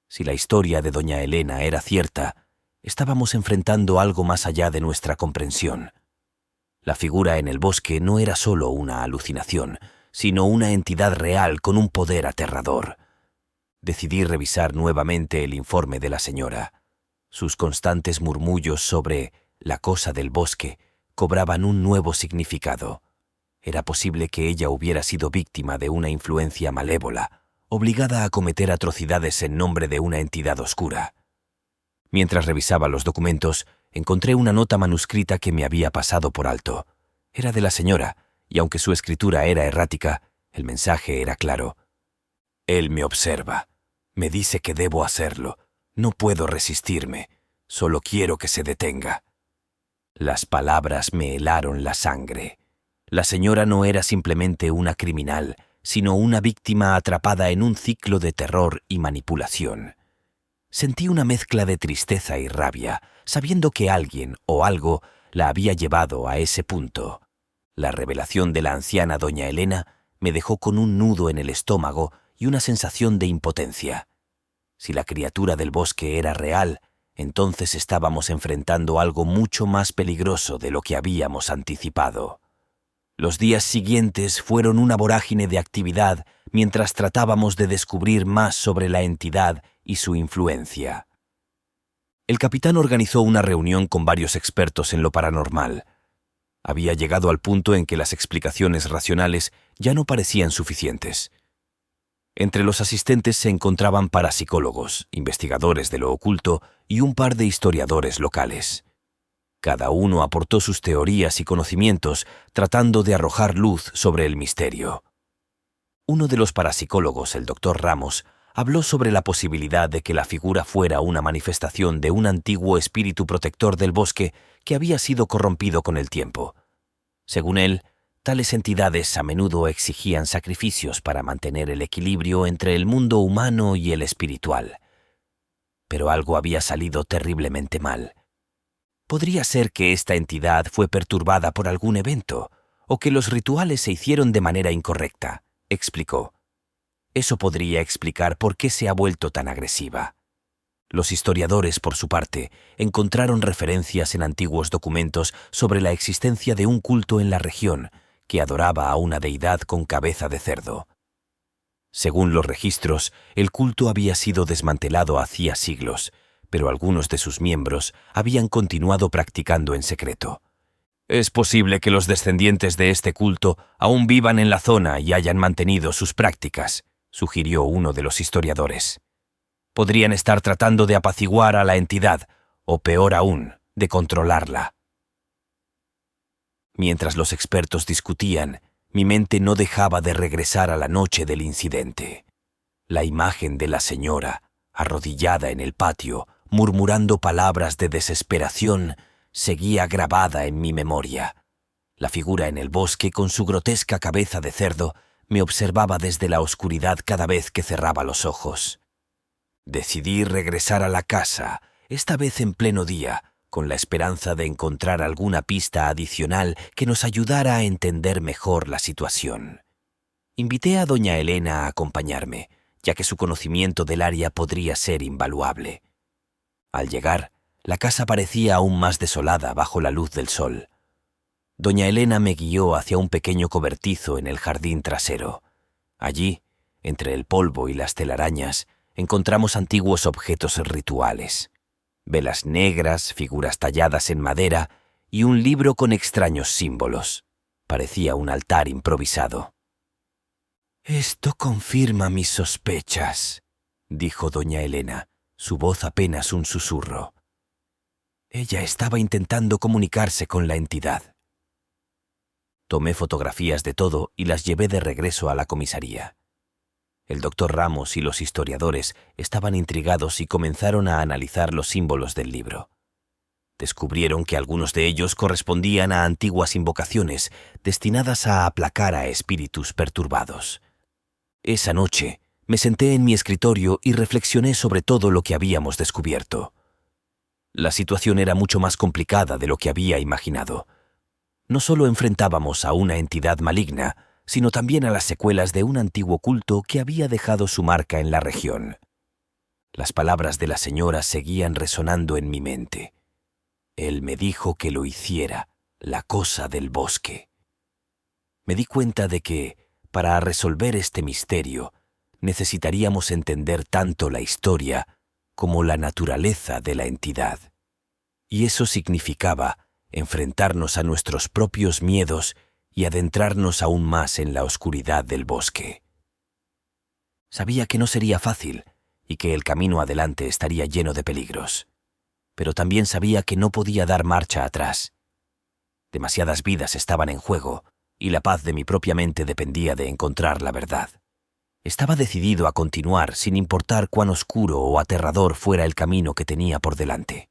Si la historia de doña Elena era cierta, estábamos enfrentando algo más allá de nuestra comprensión. La figura en el bosque no era solo una alucinación, sino una entidad real con un poder aterrador. Decidí revisar nuevamente el informe de la señora. Sus constantes murmullos sobre la cosa del bosque cobraban un nuevo significado. Era posible que ella hubiera sido víctima de una influencia malévola, obligada a cometer atrocidades en nombre de una entidad oscura. Mientras revisaba los documentos, encontré una nota manuscrita que me había pasado por alto. Era de la señora, y aunque su escritura era errática, el mensaje era claro. «Él me observa. Me dice que debo hacerlo. No puedo resistirme. Solo quiero que se detenga». Las palabras me helaron la sangre. La señora no era simplemente una criminal, sino una víctima atrapada en un ciclo de terror y manipulación. Sentí una mezcla de tristeza y rabia, sabiendo que alguien o algo la había llevado a ese punto. La revelación de la anciana doña Elena me dejó con un nudo en el estómago y una sensación de impotencia. Si la criatura del bosque era real, entonces estábamos enfrentando algo mucho más peligroso de lo que habíamos anticipado. Los días siguientes fueron una vorágine de actividad mientras tratábamos de descubrir más sobre la entidad y su influencia. El capitán organizó una reunión con varios expertos en lo paranormal. Había llegado al punto en que las explicaciones racionales ya no parecían suficientes. Entre los asistentes se encontraban parapsicólogos, investigadores de lo oculto y un par de historiadores locales. Cada uno aportó sus teorías y conocimientos tratando de arrojar luz sobre el misterio. Uno de los parapsicólogos, el doctor Ramos, habló sobre la posibilidad de que la figura fuera una manifestación de un antiguo espíritu protector del bosque que había sido corrompido con el tiempo. Según él, tales entidades a menudo exigían sacrificios para mantener el equilibrio entre el mundo humano y el espiritual. Pero algo había salido terriblemente mal. Podría ser que esta entidad fue perturbada por algún evento, o que los rituales se hicieron de manera incorrecta, explicó. Eso podría explicar por qué se ha vuelto tan agresiva. Los historiadores, por su parte, encontraron referencias en antiguos documentos sobre la existencia de un culto en la región que adoraba a una deidad con cabeza de cerdo. Según los registros, el culto había sido desmantelado hacía siglos, pero algunos de sus miembros habían continuado practicando en secreto. Es posible que los descendientes de este culto aún vivan en la zona y hayan mantenido sus prácticas, sugirió uno de los historiadores. Podrían estar tratando de apaciguar a la entidad, o peor aún, de controlarla. Mientras los expertos discutían, mi mente no dejaba de regresar a la noche del incidente. La imagen de la señora, arrodillada en el patio, murmurando palabras de desesperación, seguía grabada en mi memoria. La figura en el bosque, con su grotesca cabeza de cerdo, me observaba desde la oscuridad cada vez que cerraba los ojos. Decidí regresar a la casa, esta vez en pleno día, con la esperanza de encontrar alguna pista adicional que nos ayudara a entender mejor la situación. Invité a doña Elena a acompañarme, ya que su conocimiento del área podría ser invaluable. Al llegar, la casa parecía aún más desolada bajo la luz del sol. Doña Elena me guió hacia un pequeño cobertizo en el jardín trasero. Allí, entre el polvo y las telarañas, encontramos antiguos objetos rituales. Velas negras, figuras talladas en madera y un libro con extraños símbolos. Parecía un altar improvisado. «Esto confirma mis sospechas», dijo doña Elena, su voz apenas un susurro. Ella estaba intentando comunicarse con la entidad. Tomé fotografías de todo y las llevé de regreso a la comisaría. El doctor Ramos y los historiadores estaban intrigados y comenzaron a analizar los símbolos del libro. Descubrieron que algunos de ellos correspondían a antiguas invocaciones destinadas a aplacar a espíritus perturbados. Esa noche me senté en mi escritorio y reflexioné sobre todo lo que habíamos descubierto. La situación era mucho más complicada de lo que había imaginado. No solo enfrentábamos a una entidad maligna, sino también a las secuelas de un antiguo culto que había dejado su marca en la región. Las palabras de la señora seguían resonando en mi mente. Él me dijo que lo hiciera, la cosa del bosque. Me di cuenta de que, para resolver este misterio, necesitaríamos entender tanto la historia como la naturaleza de la entidad. Y eso significaba enfrentarnos a nuestros propios miedos y adentrarnos aún más en la oscuridad del bosque. Sabía que no sería fácil y que el camino adelante estaría lleno de peligros, pero también sabía que no podía dar marcha atrás. Demasiadas vidas estaban en juego y la paz de mi propia mente dependía de encontrar la verdad. Estaba decidido a continuar sin importar cuán oscuro o aterrador fuera el camino que tenía por delante.